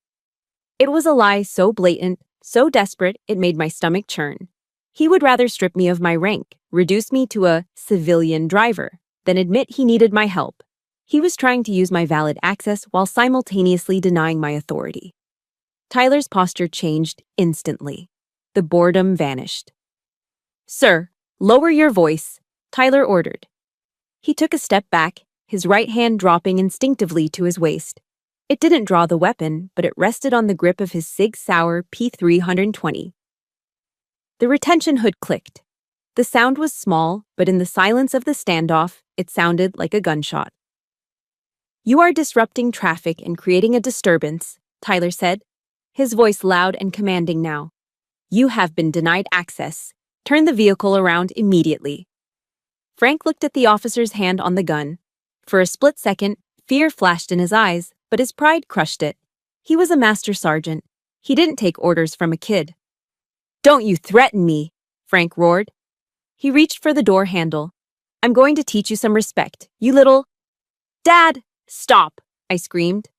It was a lie so blatant, so desperate, it made my stomach churn. He would rather strip me of my rank, reduce me to a civilian driver, than admit he needed my help. He was trying to use my valid access while simultaneously denying my authority. Tyler's posture changed instantly. The boredom vanished. Sir, lower your voice, Tyler ordered. He took a step back, his right hand dropping instinctively to his waist. It didn't draw the weapon, but it rested on the grip of his Sig Sauer P320. The retention hood clicked. The sound was small, but in the silence of the standoff, it sounded like a gunshot. You are disrupting traffic and creating a disturbance, Tyler said, his voice loud and commanding now. You have been denied access. Turn the vehicle around immediately. Frank looked at the officer's hand on the gun. For a split second, fear flashed in his eyes, but his pride crushed it. He was a master sergeant. He didn't take orders from a kid. Don't you threaten me, Frank roared. He reached for the door handle. I'm going to teach you some respect, you little... Dad, stop, I screamed.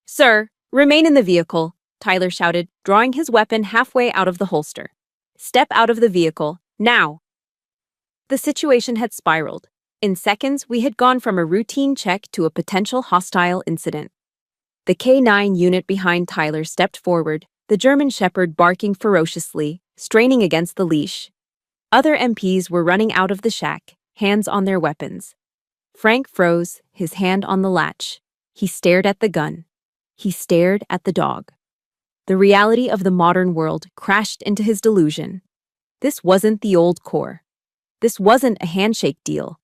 Sir, remain in the vehicle, Tyler shouted, drawing his weapon halfway out of the holster. Step out of the vehicle, now. The situation had spiraled. In seconds, we had gone from a routine check to a potential hostile incident. The K-9 unit behind Tyler stepped forward, the German Shepherd barking ferociously, straining against the leash. Other MPs were running out of the shack, hands on their weapons. Frank froze, his hand on the latch. He stared at the gun. He stared at the dog. The reality of the modern world crashed into his delusion. This wasn't the old Corps. This wasn't a handshake deal.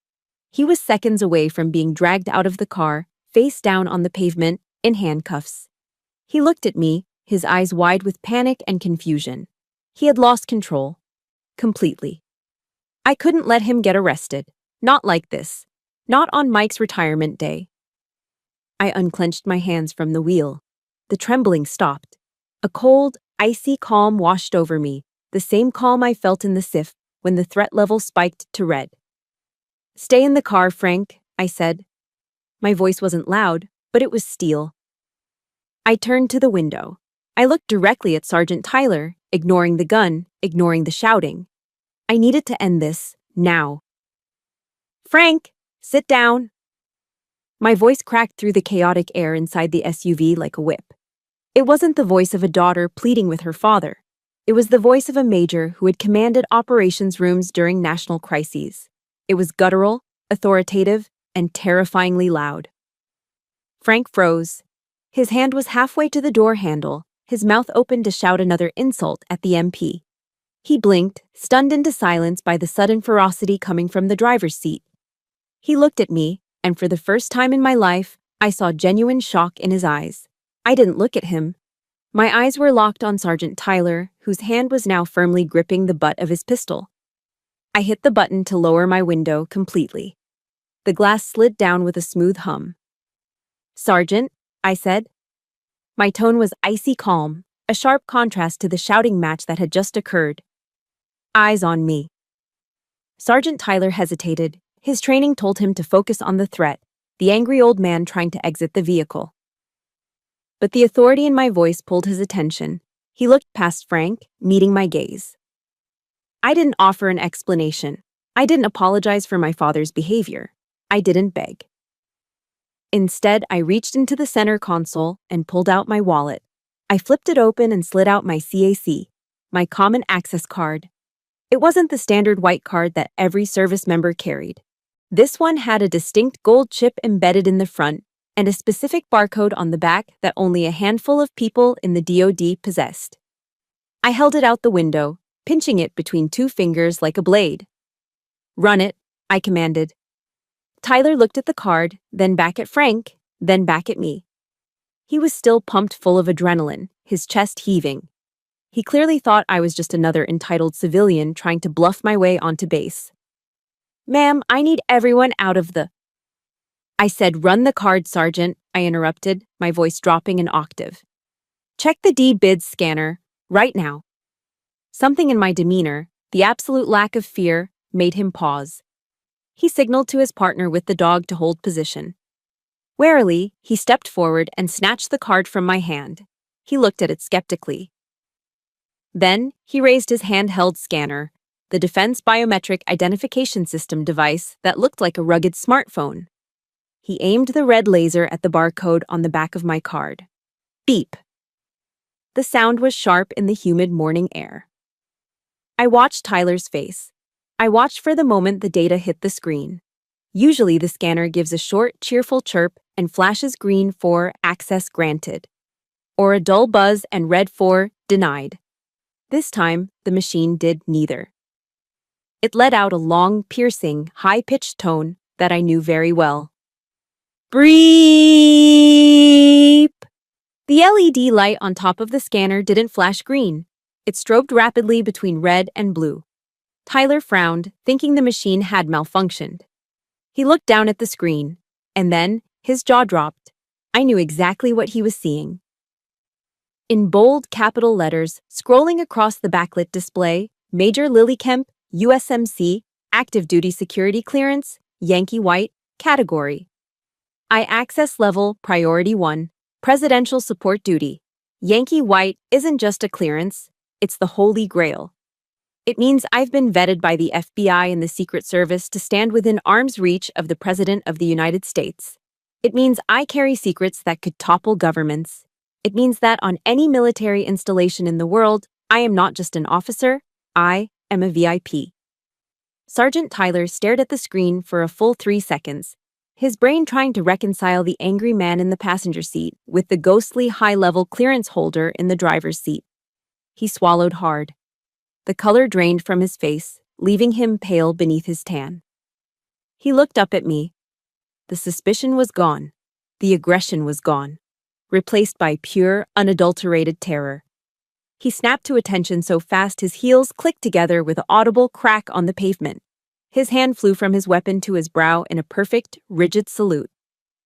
He was seconds away from being dragged out of the car, face down on the pavement, in handcuffs. He looked at me, his eyes wide with panic and confusion. He had lost control. Completely. I couldn't let him get arrested. Not like this. Not on Mike's retirement day. I unclenched my hands from the wheel. The trembling stopped. A cold, icy calm washed over me, the same calm I felt in the SIF when the threat level spiked to red. Stay in the car, Frank, I said. My voice wasn't loud, but it was steel. I turned to the window. I looked directly at Sergeant Tyler, ignoring the gun, ignoring the shouting. I needed to end this, now. Frank, sit down. My voice cracked through the chaotic air inside the SUV like a whip. It wasn't the voice of a daughter pleading with her father. It was the voice of a major who had commanded operations rooms during national crises. It was guttural, authoritative, and terrifyingly loud. Frank froze. His hand was halfway to the door handle, his mouth open to shout another insult at the MP. He blinked, stunned into silence by the sudden ferocity coming from the driver's seat. He looked at me, and for the first time in my life, I saw genuine shock in his eyes. I didn't look at him. My eyes were locked on Sergeant Tyler, whose hand was now firmly gripping the butt of his pistol. I hit the button to lower my window completely. The glass slid down with a smooth hum. "Sergeant," I said. My tone was icy calm, a sharp contrast to the shouting match that had just occurred. "Eyes on me." Sergeant Tyler hesitated. His training told him to focus on the threat, the angry old man trying to exit the vehicle. But the authority in my voice pulled his attention. He looked past Frank, meeting my gaze. I didn't offer an explanation. I didn't apologize for my father's behavior. I didn't beg. Instead, I reached into the center console and pulled out my wallet. I flipped it open and slid out my CAC, my common access card. It wasn't the standard white card that every service member carried. This one had a distinct gold chip embedded in the front and a specific barcode on the back that only a handful of people in the DoD possessed. I held it out the window, pinching it between two fingers like a blade. "Run it," I commanded. Tyler looked at the card, then back at Frank, then back at me. He was still pumped full of adrenaline, his chest heaving. He clearly thought I was just another entitled civilian trying to bluff my way onto base. "Ma'am, I need everyone out of the—" I said, "Run the card, Sergeant," I interrupted, my voice dropping an octave. "Check the D-bids scanner, right now." Something in my demeanor, the absolute lack of fear, made him pause. He signaled to his partner with the dog to hold position. Warily, he stepped forward and snatched the card from my hand. He looked at it skeptically. Then, he raised his handheld scanner, the Defense Biometric Identification System device that looked like a rugged smartphone. He aimed the red laser at the barcode on the back of my card. Beep. The sound was sharp in the humid morning air. I watched Tyler's face. I watched for the moment the data hit the screen. Usually the scanner gives a short, cheerful chirp and flashes green for access granted, or a dull buzz and red for denied. This time, the machine did neither. It let out a long, piercing, high-pitched tone that I knew very well. Breep! The LED light on top of the scanner didn't flash green. It strobed rapidly between red and blue. Tyler frowned, thinking the machine had malfunctioned. He looked down at the screen, and then his jaw dropped. I knew exactly what he was seeing. In bold capital letters, scrolling across the backlit display, Major Lillie Kemp, USMC, Active Duty Security Clearance, Yankee White, Category. I Access Level Priority 1, Presidential Support Duty. Yankee White isn't just a clearance, it's the Holy Grail. It means I've been vetted by the FBI and the Secret Service to stand within arm's reach of the President of the United States. It means I carry secrets that could topple governments. It means that on any military installation in the world, I am not just an officer, I am a VIP. Sergeant Tyler stared at the screen for a full 3 seconds, his brain trying to reconcile the angry man in the passenger seat with the ghostly high-level clearance holder in the driver's seat. He swallowed hard. The color drained from his face, leaving him pale beneath his tan. He looked up at me. The suspicion was gone. The aggression was gone, replaced by pure, unadulterated terror. He snapped to attention so fast his heels clicked together with an audible crack on the pavement. His hand flew from his weapon to his brow in a perfect, rigid salute.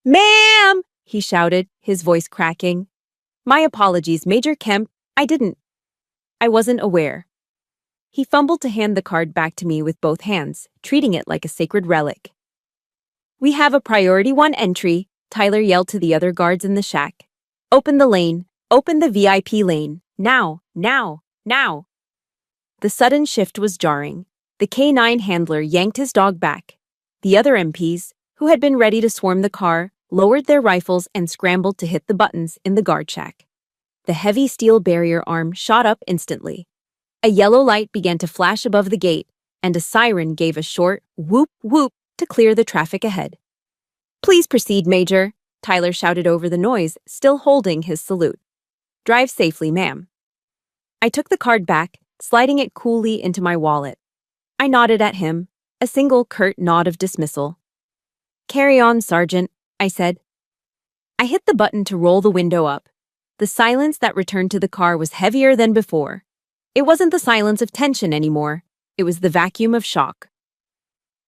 "Ma'am!" he shouted, his voice cracking. "My apologies, Major Kemp. I wasn't aware." He fumbled to hand the card back to me with both hands, treating it like a sacred relic. "We have a Priority 1 entry," Tyler yelled to the other guards in the shack. "Open the lane. Open the VIP lane. Now, now, now. The sudden shift was jarring. The K9 handler yanked his dog back. The other MPs, who had been ready to swarm the car, lowered their rifles and scrambled to hit the buttons in the guard shack. The heavy steel barrier arm shot up instantly. A yellow light began to flash above the gate, and a siren gave a short whoop whoop to clear the traffic ahead. "Please proceed, Major," Tyler shouted over the noise, still holding his salute. "Drive safely, ma'am." I took the card back, sliding it coolly into my wallet. I nodded at him, a single curt nod of dismissal. "Carry on, Sergeant," I said. I hit the button to roll the window up. The silence that returned to the car was heavier than before. It wasn't the silence of tension anymore. It was the vacuum of shock.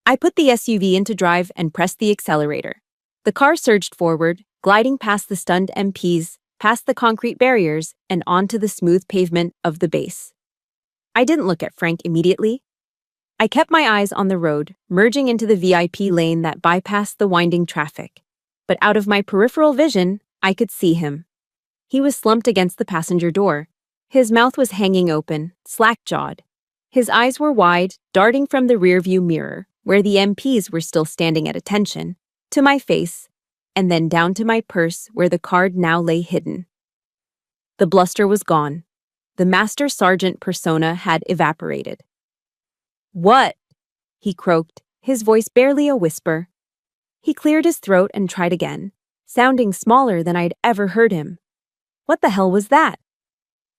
I put the SUV into drive and pressed the accelerator. The car surged forward, gliding past the stunned MPs, past the concrete barriers, and onto the smooth pavement of the base. I didn't look at Frank immediately. I kept my eyes on the road, merging into the VIP lane that bypassed the winding traffic. But out of my peripheral vision, I could see him. He was slumped against the passenger door. His mouth was hanging open, slack-jawed. His eyes were wide, darting from the rearview mirror, where the MPs were still standing at attention, to my face, and then down to my purse where the card now lay hidden. The bluster was gone. The Master Sergeant persona had evaporated. "What?" he croaked, his voice barely a whisper. He cleared his throat and tried again, sounding smaller than I'd ever heard him. "What the hell was that?"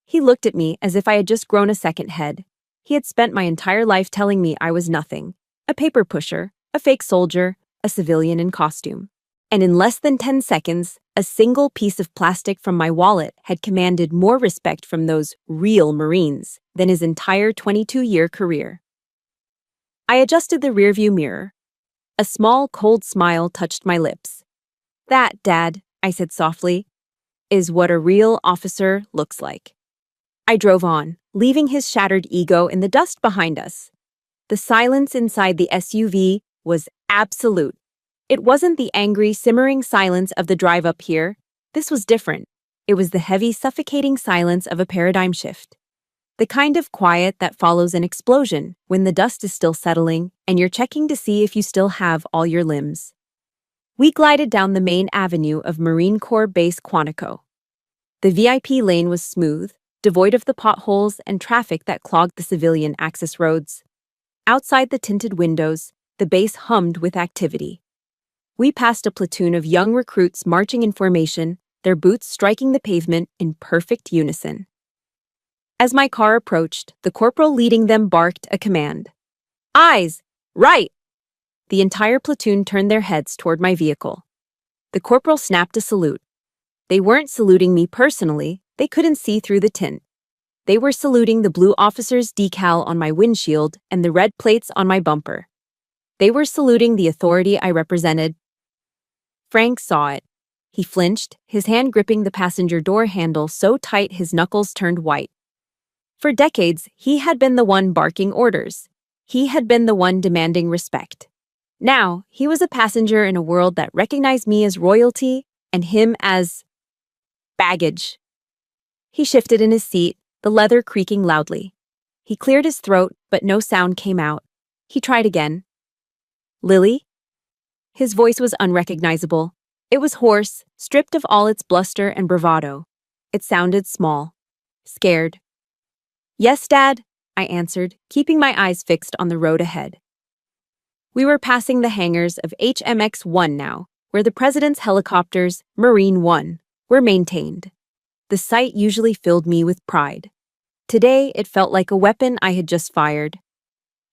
He looked at me as if I had just grown a second head. He had spent my entire life telling me I was nothing, a paper pusher, a fake soldier, a civilian in costume. And in less than 10 seconds, a single piece of plastic from my wallet had commanded more respect from those real Marines than his entire 22-year career. I adjusted the rearview mirror. A small, cold smile touched my lips. "That, Dad," I said softly, "is what a real officer looks like." I drove on, leaving his shattered ego in the dust behind us. The silence inside the SUV was absolute. It wasn't the angry, simmering silence of the drive up here. This was different. It was the heavy, suffocating silence of a paradigm shift. The kind of quiet that follows an explosion when the dust is still settling and you're checking to see if you still have all your limbs. We glided down the main avenue of Marine Corps Base Quantico. The VIP lane was smooth, devoid of the potholes and traffic that clogged the civilian access roads. Outside the tinted windows, the base hummed with activity. We passed a platoon of young recruits marching in formation, their boots striking the pavement in perfect unison. As my car approached, the corporal leading them barked a command. "Eyes! Right!" The entire platoon turned their heads toward my vehicle. The corporal snapped a salute. They weren't saluting me personally. They couldn't see through the tint. They were saluting the blue officer's decal on my windshield and the red plates on my bumper. They were saluting the authority I represented. Frank saw it. He flinched, his hand gripping the passenger door handle so tight his knuckles turned white. For decades, he had been the one barking orders. He had been the one demanding respect. Now, he was a passenger in a world that recognized me as royalty and him as baggage. He shifted in his seat, the leather creaking loudly. He cleared his throat, but no sound came out. He tried again. "Lillie?" His voice was unrecognizable. It was hoarse, stripped of all its bluster and bravado. It sounded small, scared. "Yes, Dad," I answered, keeping my eyes fixed on the road ahead. We were passing the hangars of HMX-1 now, where the President's helicopters, Marine One, were maintained. The sight usually filled me with pride. Today, it felt like a weapon I had just fired.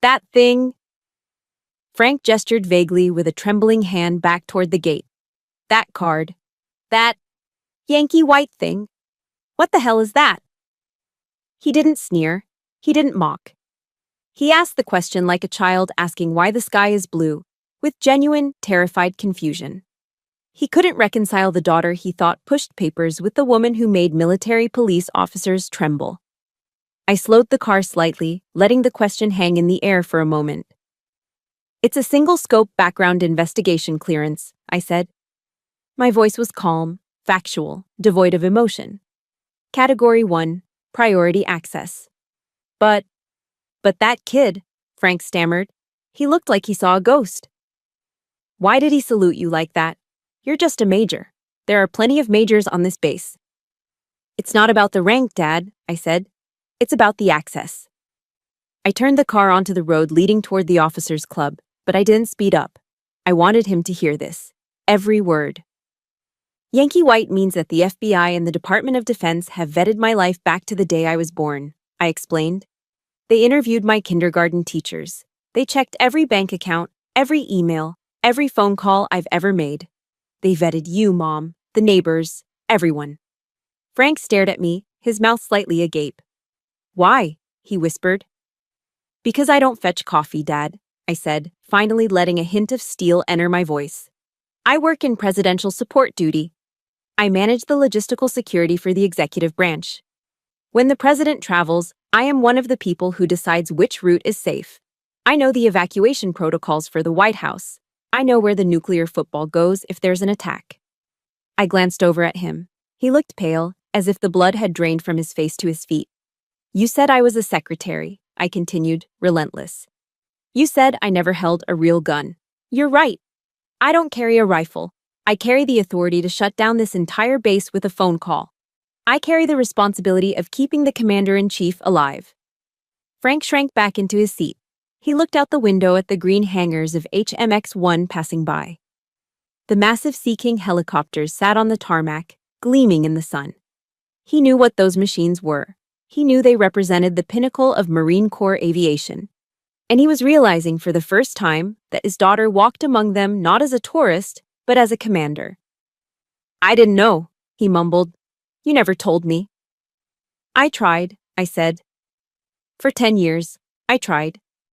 "That thing..." Frank gestured vaguely with a trembling hand back toward the gate. "That card. That Yankee White thing. What the hell is that?" He didn't sneer. He didn't mock. He asked the question like a child asking why the sky is blue, with genuine, terrified confusion. He couldn't reconcile the daughter he thought pushed papers with the woman who made military police officers tremble. I slowed the car slightly, letting the question hang in the air for a moment. "It's a single-scope background investigation clearance," I said. My voice was calm, factual, devoid of emotion. Category 1, Priority Access. But that kid, Frank stammered. He looked like he saw a ghost. Why did he salute you like that? You're just a major. There are plenty of majors on this base. It's not about the rank, Dad, I said. It's about the access. I turned the car onto the road leading toward the officers' club, but I didn't speed up. I wanted him to hear this. Every word. Yankee White means that the FBI and the Department of Defense have vetted my life back to the day I was born, I explained. They interviewed my kindergarten teachers. They checked every bank account, every email, every phone call I've ever made. They vetted you, Mom, the neighbors, everyone. Frank stared at me, his mouth slightly agape. Why? He whispered. Because I don't fetch coffee, Dad, I said, finally letting a hint of steel enter my voice. I work in presidential support duty. I manage the logistical security for the executive branch. When the president travels, I am one of the people who decides which route is safe. I know the evacuation protocols for the White House. I know where the nuclear football goes if there's an attack. I glanced over at him. He looked pale, as if the blood had drained from his face to his feet. You said I was a secretary, I continued, relentless. You said I never held a real gun. You're right. I don't carry a rifle. I carry the authority to shut down this entire base with a phone call. I carry the responsibility of keeping the commander-in-chief alive. Frank shrank back into his seat. He looked out the window at the green hangars of HMX-1 passing by. The massive Sea King helicopters sat on the tarmac, gleaming in the sun. He knew what those machines were. He knew they represented the pinnacle of Marine Corps aviation. And he was realizing for the first time that his daughter walked among them not as a tourist, but as a commander. I didn't know, he mumbled. You never told me. I tried, I said. For 10 years, I tried.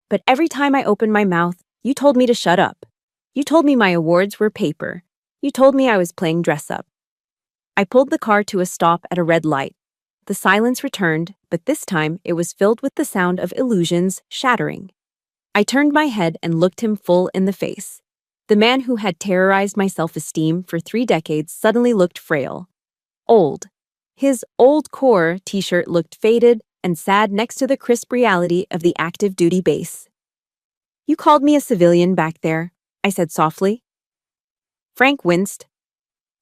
But every time I opened my mouth, you told me to shut up. You told me my awards were paper. You told me I was playing dress-up. I pulled the car to a stop at a red light. The silence returned, but this time it was filled with the sound of illusions shattering. I turned my head and looked him full in the face. The man who had terrorized my self-esteem for 3 decades suddenly looked frail. Old. His Old Corps t-shirt looked faded and sad next to the crisp reality of the active duty base. You called me a civilian back there, I said softly. Frank winced.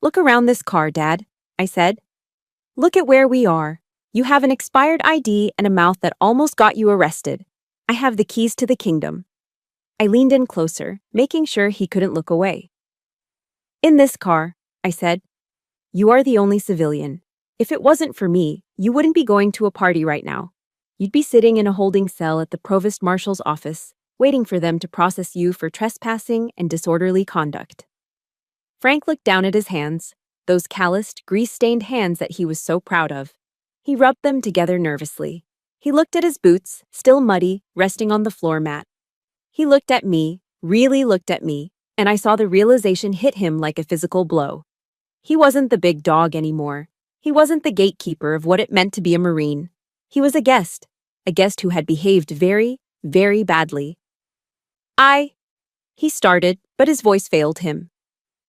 Look around this car, Dad, I said. Look at where we are. You have an expired ID and a mouth that almost got you arrested. I have the keys to the kingdom. I leaned in closer, making sure he couldn't look away. In this car, I said, you are the only civilian. If it wasn't for me, you wouldn't be going to a party right now. You'd be sitting in a holding cell at the provost marshal's office, waiting for them to process you for trespassing and disorderly conduct. Frank looked down at his hands, those calloused, grease-stained hands that he was so proud of. He rubbed them together nervously. He looked at his boots, still muddy, resting on the floor mat. He looked at me, really looked at me, and I saw the realization hit him like a physical blow. He wasn't the big dog anymore. He wasn't the gatekeeper of what it meant to be a Marine. He was a guest who had behaved very, very badly. He started, but his voice failed him.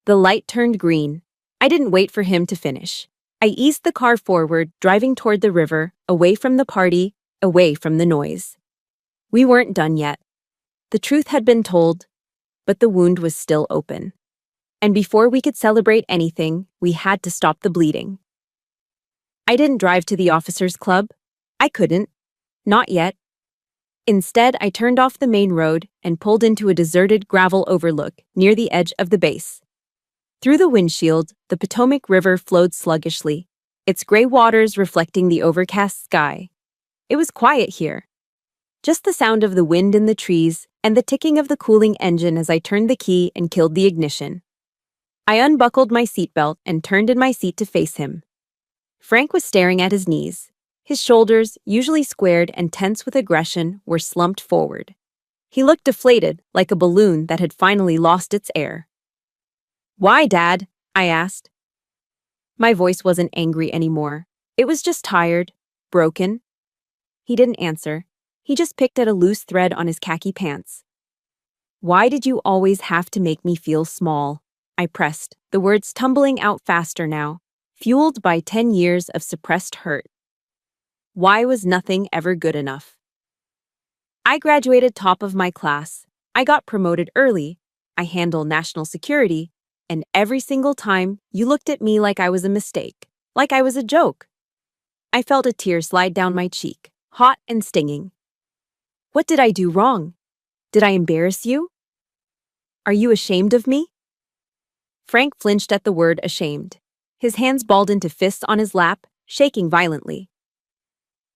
The light turned green. I didn't wait for him to finish. I eased the car forward, driving toward the river, away from the party, away from the noise. We weren't done yet. The truth had been told, but the wound was still open. And before we could celebrate anything, we had to stop the bleeding. I didn't drive to the officers' club. I couldn't. Not yet. Instead, I turned off the main road and pulled into a deserted gravel overlook near the edge of the base. Through the windshield, the Potomac River flowed sluggishly, its gray waters reflecting the overcast sky. It was quiet here. Just the sound of the wind in the trees and the ticking of the cooling engine as I turned the key and killed the ignition. I unbuckled my seatbelt and turned in my seat to face him. Frank was staring at his knees. His shoulders, usually squared and tense with aggression, were slumped forward. He looked deflated, like a balloon that had finally lost its air. Why, Dad? I asked. My voice wasn't angry anymore. It was just tired, broken. He didn't answer. He just picked at a loose thread on his khaki pants. Why did you always have to make me feel small? I pressed, the words tumbling out faster now. fueled by 10 years of suppressed hurt. Why was nothing ever good enough? I graduated top of my class. I got promoted early. I handle national security. And every single time, you looked at me like I was a mistake, like I was a joke. I felt a tear slide down my cheek, hot and stinging. What did I do wrong? Did I embarrass you? Are you ashamed of me? Frank flinched at the word ashamed. His hands balled into fists on his lap, shaking violently.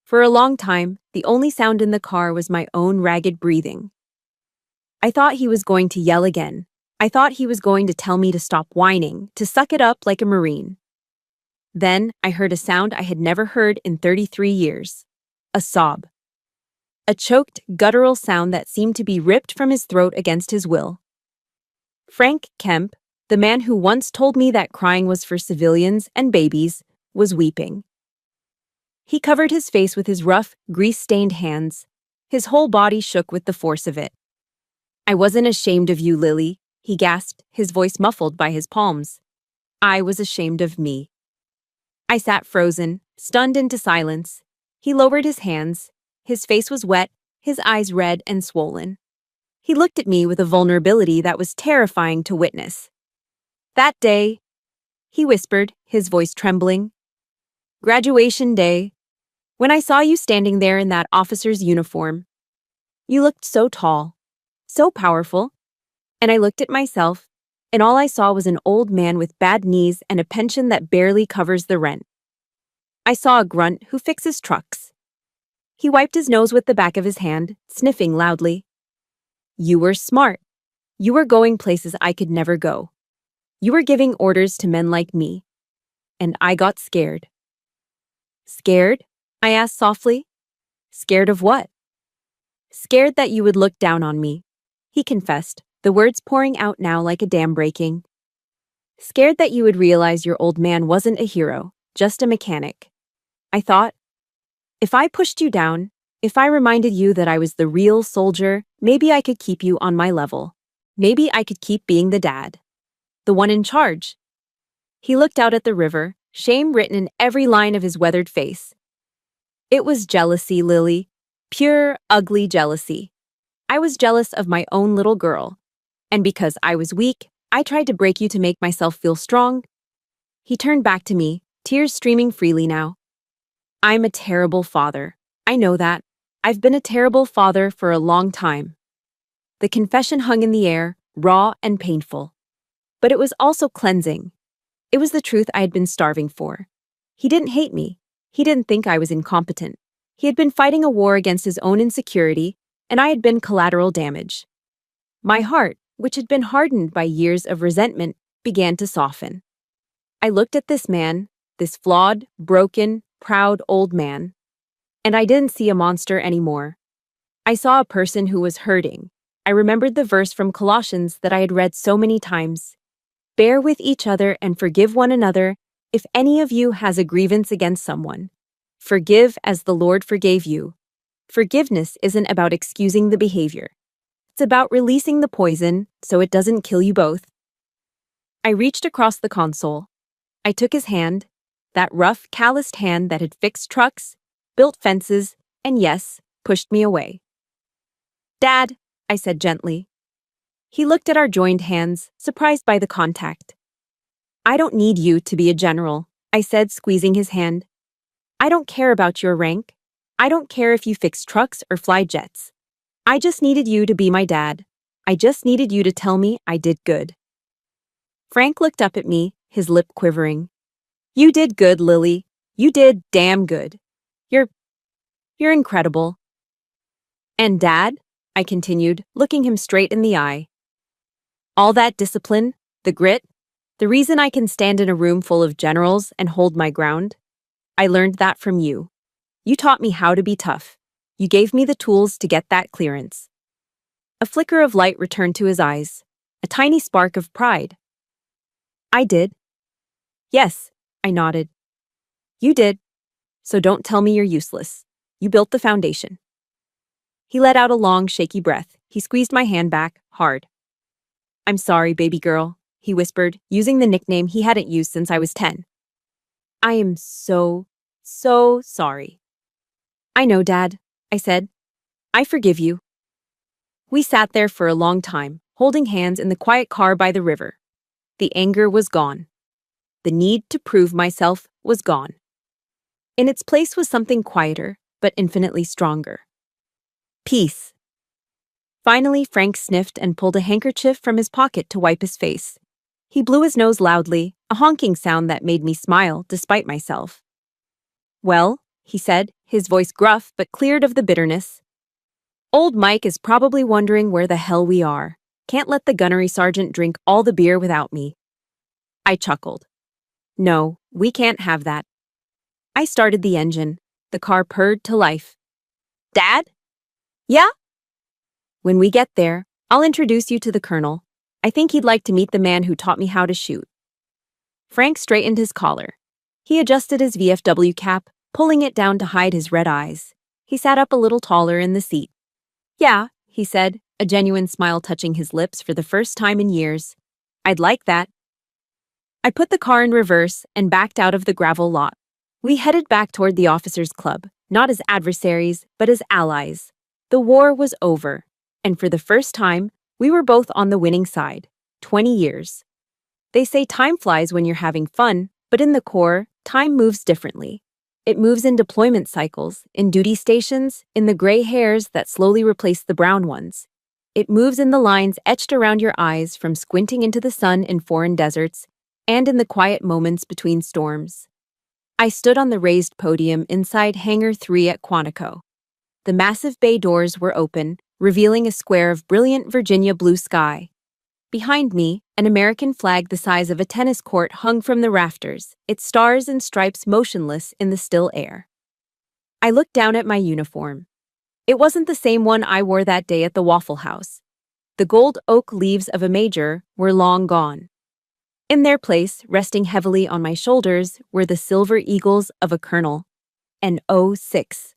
For a long time, the only sound in the car was my own ragged breathing. I thought he was going to yell again. I thought he was going to tell me to stop whining, to suck it up like a Marine. Then I heard a sound I had never heard in 33 years. A sob. A choked, guttural sound that seemed to be ripped from his throat against his will. Frank Kemp, the man who once told me that crying was for civilians and babies, was weeping. He covered his face with his rough, grease-stained hands. His whole body shook with the force of it. I wasn't ashamed of you, Lillie, he gasped, his voice muffled by his palms. I was ashamed of me. I sat frozen, stunned into silence. He lowered his hands. His face was wet, his eyes red and swollen. He looked at me with a vulnerability that was terrifying to witness. That day, he whispered, his voice trembling. Graduation day. When I saw you standing there in that officer's uniform, you looked so tall, so powerful, and I looked at myself, and all I saw was an old man with bad knees and a pension that barely covers the rent. I saw a grunt who fixes trucks. He wiped his nose with the back of his hand, sniffing loudly. You were smart. You were going places I could never go. You were giving orders to men like me. And I got scared. Scared? I asked softly. Scared of what? Scared that you would look down on me, he confessed, the words pouring out now like a dam breaking. Scared that you would realize your old man wasn't a hero, just a mechanic. I thought, if I pushed you down, if I reminded you that I was the real soldier, maybe I could keep you on my level. Maybe I could keep being the dad. The one in charge. He looked out at the river, shame written in every line of his weathered face. It was jealousy, Lillie. Pure, ugly jealousy. I was jealous of my own little girl. And because I was weak, I tried to break you to make myself feel strong. He turned back to me, tears streaming freely now. I'm a terrible father. I know that. I've been a terrible father for a long time. The confession hung in the air, raw and painful. But it was also cleansing. It was the truth I had been starving for. He didn't hate me. He didn't think I was incompetent. He had been fighting a war against his own insecurity, and I had been collateral damage. My heart, which had been hardened by years of resentment, began to soften. I looked at this man, this flawed, broken, proud old man, and I didn't see a monster anymore. I saw a person who was hurting. I remembered the verse from Colossians that I had read so many times. Bear with each other and forgive one another if any of you has a grievance against someone. Forgive as the Lord forgave you. Forgiveness isn't about excusing the behavior. It's about releasing the poison so it doesn't kill you both. I reached across the console. I took his hand, that rough, calloused hand that had fixed trucks, built fences, and yes, pushed me away. Dad, I said gently. He looked at our joined hands, surprised by the contact. I don't need you to be a general, I said, squeezing his hand. I don't care about your rank. I don't care if you fix trucks or fly jets. I just needed you to be my dad. I just needed you to tell me I did good. Frank looked up at me, his lip quivering. You did good, Lillie. You did damn good. You're incredible. And Dad, I continued, looking him straight in the eye. All that discipline, the grit, the reason I can stand in a room full of generals and hold my ground, I learned that from you. You taught me how to be tough. You gave me the tools to get that clearance. A flicker of light returned to his eyes, a tiny spark of pride. I did. Yes, I nodded. You did. So don't tell me you're useless. You built the foundation. He let out a long, shaky breath. He squeezed my hand back, hard. I'm sorry, baby girl, he whispered, using the nickname he hadn't used since I was 10. I am so sorry. I know, Dad, I said. I forgive you. We sat there for a long time, holding hands in the quiet car by the river. The anger was gone. The need to prove myself was gone. In its place was something quieter, but infinitely stronger. Peace. Finally, Frank sniffed and pulled a handkerchief from his pocket to wipe his face. He blew his nose loudly, a honking sound that made me smile despite myself. Well, he said, his voice gruff but cleared of the bitterness. Old Mike is probably wondering where the hell we are. Can't let the gunnery sergeant drink all the beer without me. I chuckled. No, we can't have that. I started the engine. The car purred to life. Dad? Yeah? When we get there, I'll introduce you to the colonel. I think he'd like to meet the man who taught me how to shoot. Frank straightened his collar. He adjusted his VFW cap, pulling it down to hide his red eyes. He sat up a little taller in the seat. Yeah, he said, a genuine smile touching his lips for the first time in years. I'd like that. I put the car in reverse and backed out of the gravel lot. We headed back toward the officers' club, not as adversaries, but as allies. The war was over, and for the first time, we were both on the winning side. 20 years. They say time flies when you're having fun, but in the Corps, time moves differently. It moves in deployment cycles, in duty stations, in the gray hairs that slowly replace the brown ones. It moves in the lines etched around your eyes from squinting into the sun in foreign deserts, and in the quiet moments between storms. I stood on the raised podium inside Hangar 3 at Quantico. The massive bay doors were open, revealing a square of brilliant Virginia blue sky. Behind me, an American flag the size of a tennis court hung from the rafters, its stars and stripes motionless in the still air. I looked down at my uniform. It wasn't the same one I wore that day at the Waffle House. The gold oak leaves of a major were long gone. In their place, resting heavily on my shoulders, were the silver eagles of a colonel. An 06.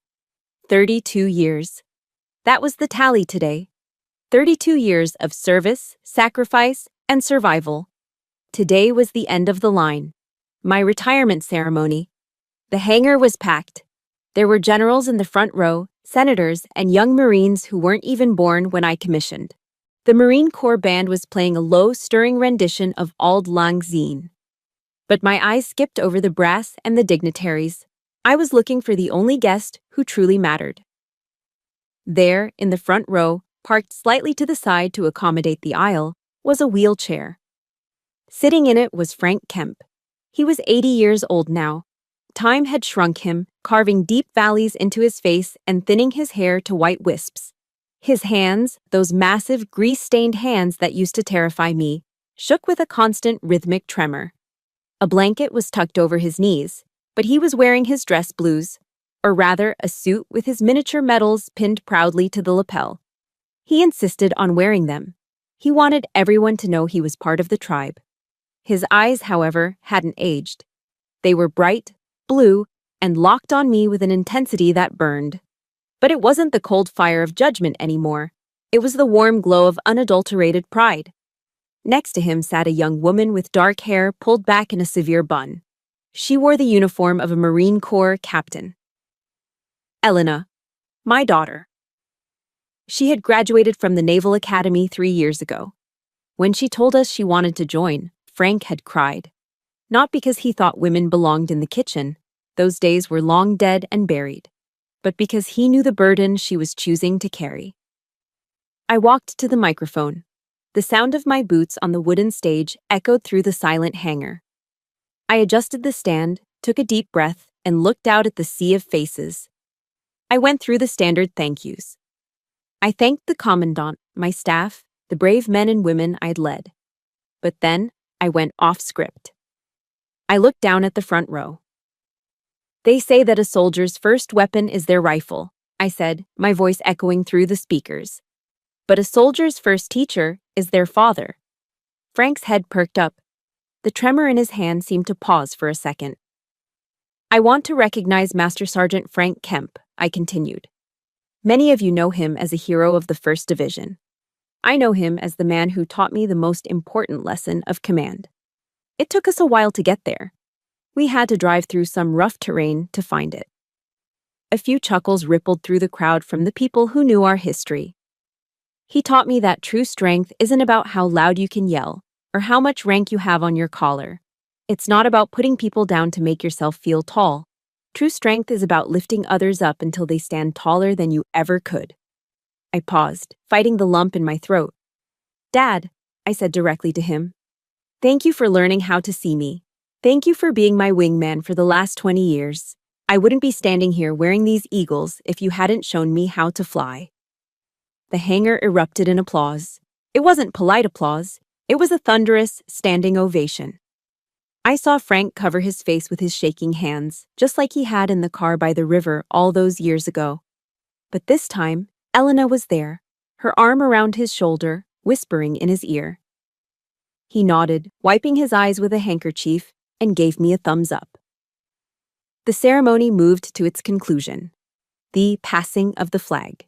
32 years. That was the tally today. 32 years of service, sacrifice, and survival. Today was the end of the line. My retirement ceremony. The hangar was packed. There were generals in the front row, senators, and young Marines who weren't even born when I commissioned. The Marine Corps band was playing a low, stirring rendition of Auld Lang Syne. But my eyes skipped over the brass and the dignitaries. I was looking for the only guest who truly mattered. There, in the front row, parked slightly to the side to accommodate the aisle, was a wheelchair. Sitting in it was Frank Kemp. He was 80 years old now. Time had shrunk him, carving deep valleys into his face and thinning his hair to white wisps. His hands, those massive, grease-stained hands that used to terrify me, shook with a constant rhythmic tremor. A blanket was tucked over his knees, but he was wearing his dress blues, or rather a suit with his miniature medals pinned proudly to the lapel. He insisted on wearing them. He wanted everyone to know he was part of the tribe. His eyes, however, hadn't aged. They were bright, blue, and locked on me with an intensity that burned. But it wasn't the cold fire of judgment anymore. It was the warm glow of unadulterated pride. Next to him sat a young woman with dark hair pulled back in a severe bun. She wore the uniform of a Marine Corps captain. Elena, my daughter. She had graduated from the Naval Academy 3 years ago. When she told us she wanted to join, Frank had cried. Not because he thought women belonged in the kitchen, those days were long dead and buried, but because he knew the burden she was choosing to carry. I walked to the microphone. The sound of my boots on the wooden stage echoed through the silent hangar. I adjusted the stand, took a deep breath, and looked out at the sea of faces. I went through the standard thank yous. I thanked the commandant, my staff, the brave men and women I'd led. But then I went off script. I looked down at the front row. They say that a soldier's first weapon is their rifle, I said, my voice echoing through the speakers. But a soldier's first teacher is their father. Frank's head perked up. The tremor in his hand seemed to pause for a second. I want to recognize Master Sergeant Frank Kemp, I continued. Many of you know him as a hero of the 1st Division. I know him as the man who taught me the most important lesson of command. It took us a while to get there. We had to drive through some rough terrain to find it. A few chuckles rippled through the crowd from the people who knew our history. He taught me that true strength isn't about how loud you can yell or how much rank you have on your collar. It's not about putting people down to make yourself feel tall. True strength is about lifting others up until they stand taller than you ever could. I paused, fighting the lump in my throat. Dad, I said directly to him, thank you for learning how to see me. Thank you for being my wingman for the last 20 years. I wouldn't be standing here wearing these eagles if you hadn't shown me how to fly. The hangar erupted in applause. It wasn't polite applause. It was a thunderous, standing ovation. I saw Frank cover his face with his shaking hands, just like he had in the car by the river all those years ago. But this time, Elena was there, her arm around his shoulder, whispering in his ear. He nodded, wiping his eyes with a handkerchief, and gave me a thumbs up. The ceremony moved to its conclusion, the passing of the flag.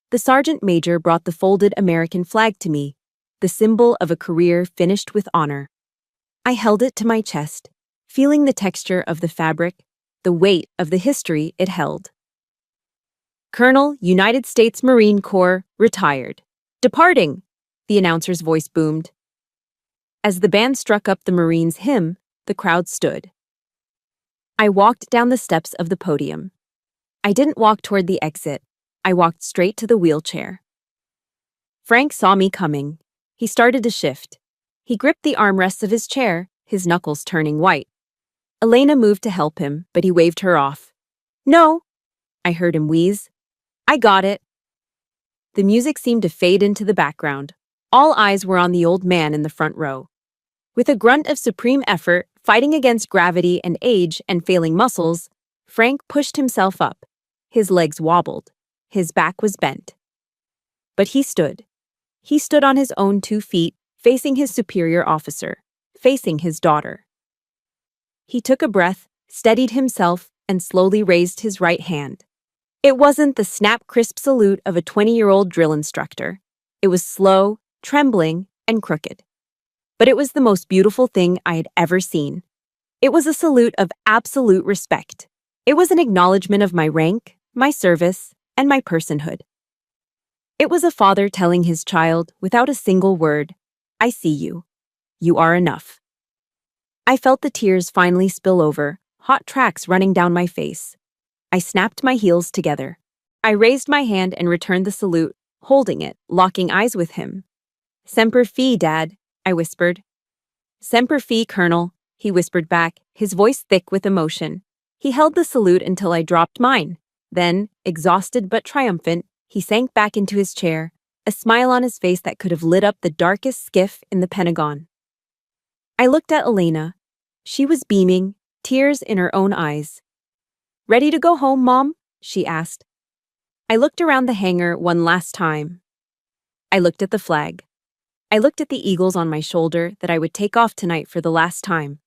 The sergeant major brought the folded American flag to me, the symbol of a career finished with honor. I held it to my chest, feeling the texture of the fabric, the weight of the history it held. Colonel, United States Marine Corps, retired. Departing, the announcer's voice boomed. As the band struck up the Marines' hymn, the crowd stood. I walked down the steps of the podium. I didn't walk toward the exit. I walked straight to the wheelchair. Frank saw me coming. He started to shift. He gripped the armrests of his chair, his knuckles turning white. Elena moved to help him, but he waved her off. No, I heard him wheeze. I got it. The music seemed to fade into the background. All eyes were on the old man in the front row. With a grunt of supreme effort, fighting against gravity and age and failing muscles, Frank pushed himself up. His legs wobbled. His back was bent. But he stood. He stood on his own 2 feet, facing his superior officer, facing his daughter. He took a breath, steadied himself, and slowly raised his right hand. It wasn't the snap-crisp salute of a 20-year-old drill instructor. It was slow, trembling, and crooked. But it was the most beautiful thing I had ever seen. It was a salute of absolute respect. It was an acknowledgement of my rank, my service, and my personhood. It was a father telling his child, without a single word, I see you. You are enough. I felt the tears finally spill over, hot tracks running down my face. I snapped my heels together. I raised my hand and returned the salute, holding it, locking eyes with him. Semper Fi, Dad, I whispered. Semper Fi, Colonel, he whispered back, his voice thick with emotion. He held the salute until I dropped mine. Then, exhausted but triumphant, he sank back into his chair, a smile on his face that could have lit up the darkest skiff in the Pentagon. I looked at Elena. She was beaming, tears in her own eyes. Ready to go home, Mom? She asked. I looked around the hangar one last time. I looked at the flag. I looked at the eagles on my shoulder that I would take off tonight for the last time.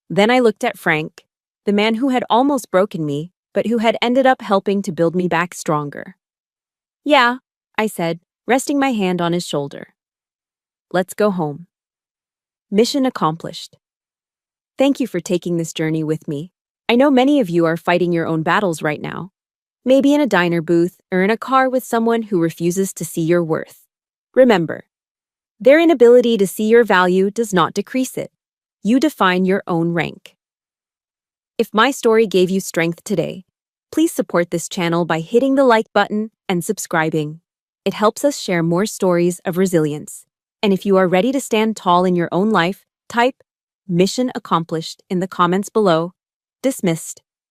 Then I looked at Frank, the man who had almost broken me, but who had ended up helping to build me back stronger. Yeah, I said, resting my hand on his shoulder. Let's go home. Mission accomplished. Thank you for taking this journey with me. I know many of you are fighting your own battles right now. Maybe in a diner booth or in a car with someone who refuses to see your worth. Remember, their inability to see your value does not decrease it. You define your own rank. If my story gave you strength today, please support this channel by hitting the like button and subscribing. It helps us share more stories of resilience. And if you are ready to stand tall in your own life, type "Mission accomplished" in the comments below. Dismissed.